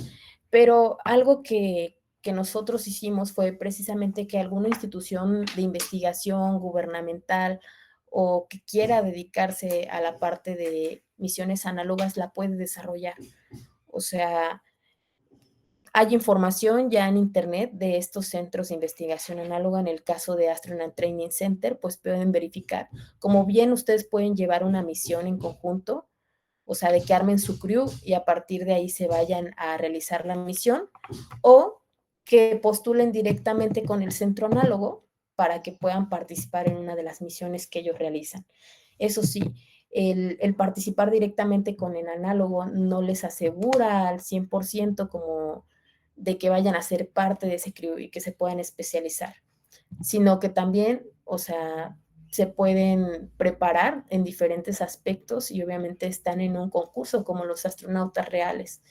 pero algo que nosotros hicimos fue precisamente que alguna institución de investigación gubernamental o que quiera dedicarse a la parte de misiones análogas la puede desarrollar. O sea, hay información ya en internet de estos centros de investigación análoga. En el caso de Astronaut Training Center, pues pueden verificar. Como bien ustedes pueden llevar una misión en conjunto, o sea, de que armen su crew y a partir de ahí se vayan a realizar la misión, o que postulen directamente con el centro análogo para que puedan participar en una de las misiones que ellos realizan. Eso sí, el participar directamente con el análogo no les asegura al 100% como de que vayan a ser parte de ese crew y que se puedan especializar, sino que también, o sea, se pueden preparar en diferentes aspectos y obviamente están en un concurso como los astronautas reales.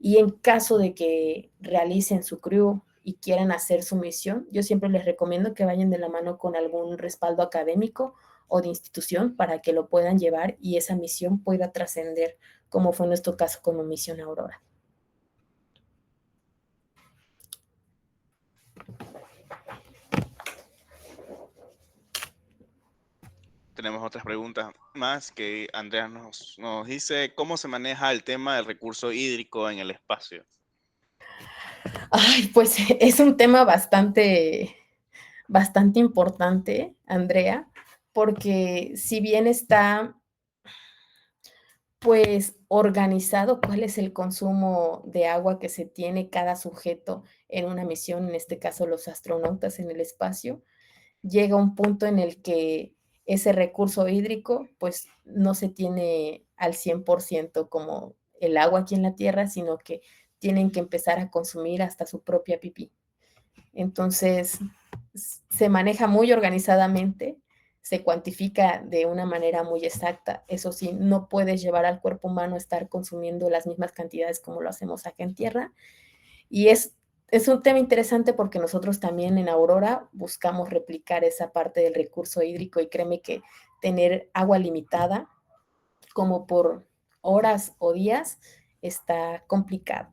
Y en caso de que realicen su crew y quieran hacer su misión, yo siempre les recomiendo que vayan de la mano con algún respaldo académico o de institución para que lo puedan llevar y esa misión pueda trascender, como fue nuestro caso como Misión Aurora. Tenemos otras preguntas más que Andrea nos dice, ¿cómo se maneja el tema del recurso hídrico en el espacio? Ay, pues es un tema bastante importante, Andrea, porque si bien está pues organizado cuál es el consumo de agua que se tiene cada sujeto en una misión, en este caso los astronautas en el espacio, llega un punto en el que ese recurso hídrico pues no se tiene al 100% como el agua aquí en la Tierra, sino que tienen que empezar a consumir hasta su propia pipí. Entonces, se maneja muy organizadamente, se cuantifica de una manera muy exacta. Eso sí, no puedes llevar al cuerpo humano a estar consumiendo las mismas cantidades como lo hacemos acá en Tierra. Y es un tema interesante porque nosotros también en Aurora buscamos replicar esa parte del recurso hídrico y créeme que tener agua limitada como por horas o días está complicado.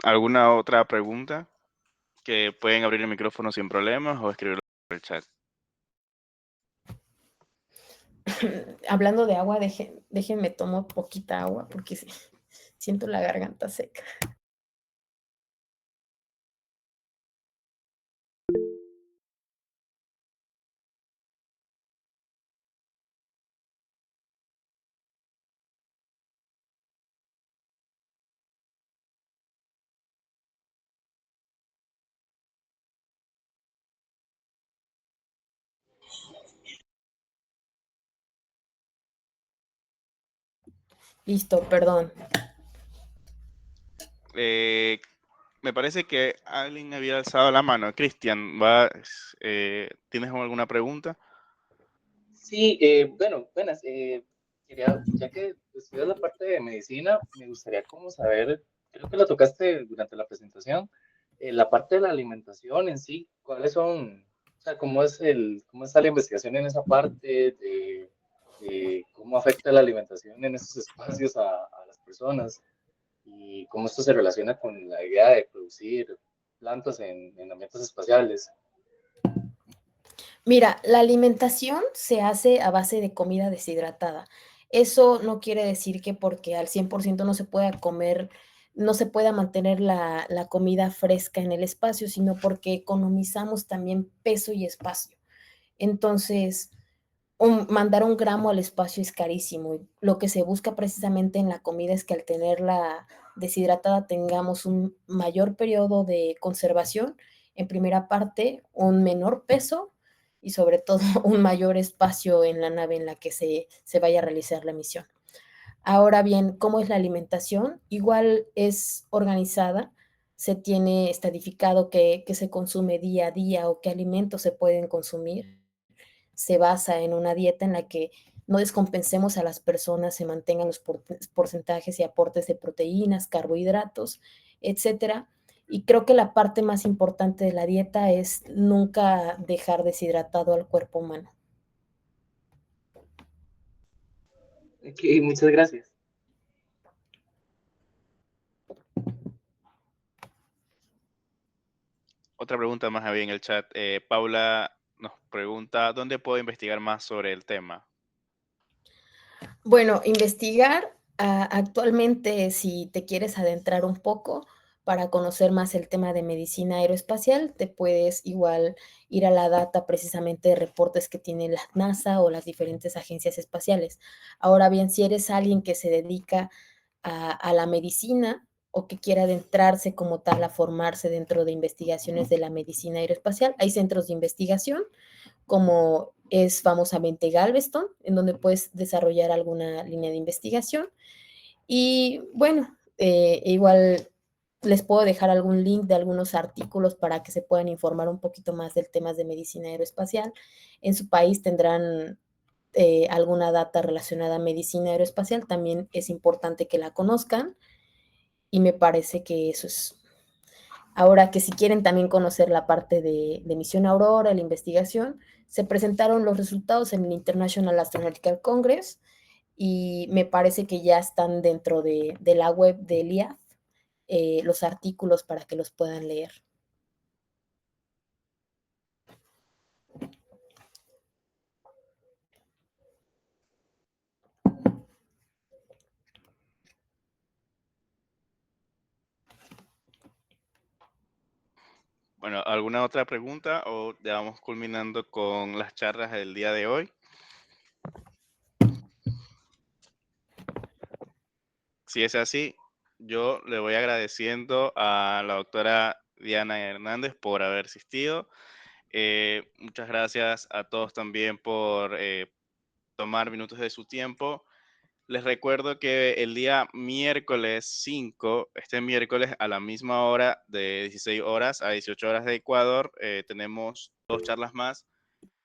¿Alguna otra pregunta? Que pueden abrir el micrófono sin problemas o escribirlo en el chat. Hablando de agua, déjenme tomo poquita agua porque siento la garganta seca. Listo, perdón. Me parece que alguien había alzado la mano. Cristian, ¿tienes alguna pregunta? Sí, bueno, buenas. Ya que estudias la parte de medicina, me gustaría como saber, creo que lo tocaste durante la presentación, la parte de la alimentación en sí, ¿cuáles son, o sea, cómo está la investigación en esa parte de cómo afecta la alimentación en estos espacios a las personas y cómo esto se relaciona con la idea de producir plantas en ambientes espaciales? Mira, la alimentación se hace a base de comida deshidratada. Eso no quiere decir que porque al 100% no se pueda comer, no se pueda mantener la comida fresca en el espacio, sino porque economizamos también peso y espacio. Entonces, mandar un gramo al espacio es carísimo. Y lo que se busca precisamente en la comida es que al tenerla deshidratada tengamos un mayor periodo de conservación, en primera parte, un menor peso y sobre todo un mayor espacio en la nave en la que se vaya a realizar la misión. Ahora bien, ¿cómo es la alimentación? Igual es organizada, se tiene estadificado qué se consume día a día o qué alimentos se pueden consumir. Se basa en una dieta en la que no descompensemos a las personas, se mantengan los porcentajes y aportes de proteínas, carbohidratos, etcétera. Y creo que la parte más importante de la dieta es nunca dejar deshidratado al cuerpo humano. Ok, muchas gracias. Otra pregunta más había en el chat. Paula nos pregunta, ¿dónde puedo investigar más sobre el tema? Bueno, investigar actualmente, si te quieres adentrar un poco para conocer más el tema de medicina aeroespacial, te puedes igual ir a la data precisamente de reportes que tiene la NASA o las diferentes agencias espaciales. Ahora bien, si eres alguien que se dedica a la medicina o que quiera adentrarse como tal a formarse dentro de investigaciones de la medicina aeroespacial, hay centros de investigación como es famosamente Galveston, en donde puedes desarrollar alguna línea de investigación. Y bueno, igual les puedo dejar algún link de algunos artículos para que se puedan informar un poquito más del tema de medicina aeroespacial. En su país tendrán alguna data relacionada a medicina aeroespacial, también es importante que la conozcan y me parece que eso es. Ahora que si quieren también conocer la parte de Misión Aurora, la investigación, se presentaron los resultados en el International Astronautical Congress y me parece que ya están dentro de la web del IAF los artículos para que los puedan leer. Bueno, ¿alguna otra pregunta o ya vamos culminando con las charlas del día de hoy? Si es así, yo le voy agradeciendo a la doctora Diana Hernández por haber asistido. Muchas gracias a todos también por tomar minutos de su tiempo. Les recuerdo que el día miércoles 5, este miércoles a la misma hora, de 16 horas a 18 horas de Ecuador, tenemos 2 charlas más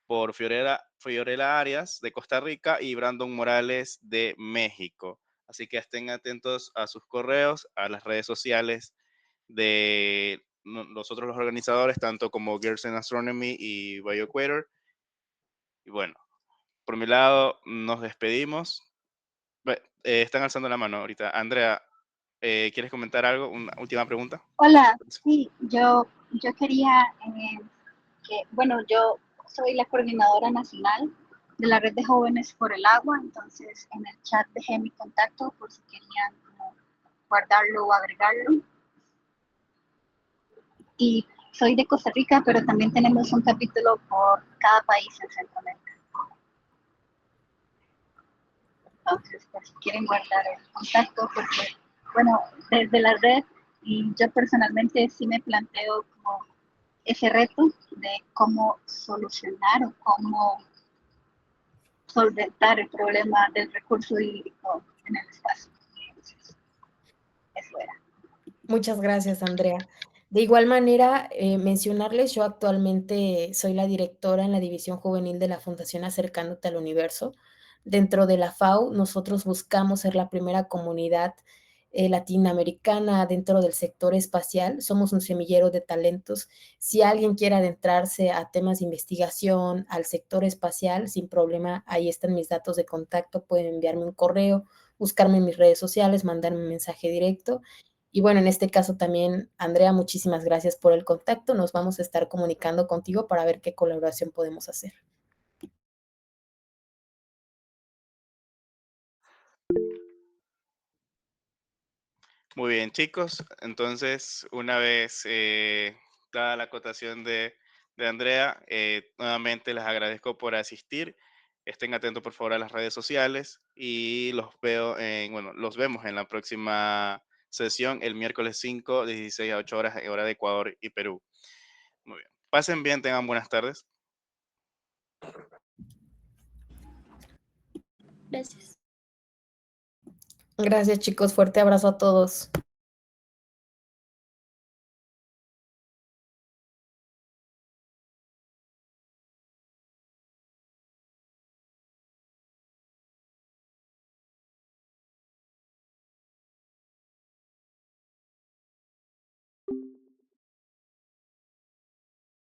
por Fiorella Arias de Costa Rica y Brandon Morales de México. Así que estén atentos a sus correos, a las redes sociales de nosotros los organizadores, tanto como Girls in Astronomy y BioEquator. Y bueno, por mi lado, nos despedimos. Están alzando la mano ahorita. Andrea, ¿quieres comentar algo? Una última pregunta. Hola, sí, yo quería bueno, yo soy la coordinadora nacional de la Red de Jóvenes por el Agua, entonces en el chat dejé mi contacto por si querían como guardarlo o agregarlo. Y soy de Costa Rica, pero también tenemos un capítulo por cada país en Centroamérica. Entonces, por si quieren guardar el contacto, porque, bueno, desde la red, y yo personalmente sí me planteo como ese reto de cómo solucionar o cómo solventar el problema del recurso hídrico en el espacio. Entonces, eso era. Muchas gracias, Andrea. De igual manera, mencionarles, yo actualmente soy la directora en la División Juvenil de la Fundación Acercándote al Universo. Dentro de la FAO, nosotros buscamos ser la primera comunidad latinoamericana dentro del sector espacial. Somos un semillero de talentos. Si alguien quiere adentrarse a temas de investigación, al sector espacial, sin problema, ahí están mis datos de contacto. Pueden enviarme un correo, buscarme en mis redes sociales, mandarme un mensaje directo. Y bueno, en este caso también, Andrea, muchísimas gracias por el contacto. Nos vamos a estar comunicando contigo para ver qué colaboración podemos hacer. Muy bien, chicos. Entonces, una vez dada la acotación de Andrea, nuevamente les agradezco por asistir. Estén atentos, por favor, a las redes sociales y los vemos en la próxima sesión el miércoles 5 de 16 a 8 horas, hora de Ecuador y Perú. Muy bien. Pasen bien, tengan buenas tardes. Gracias. Gracias, chicos. Fuerte abrazo a todos.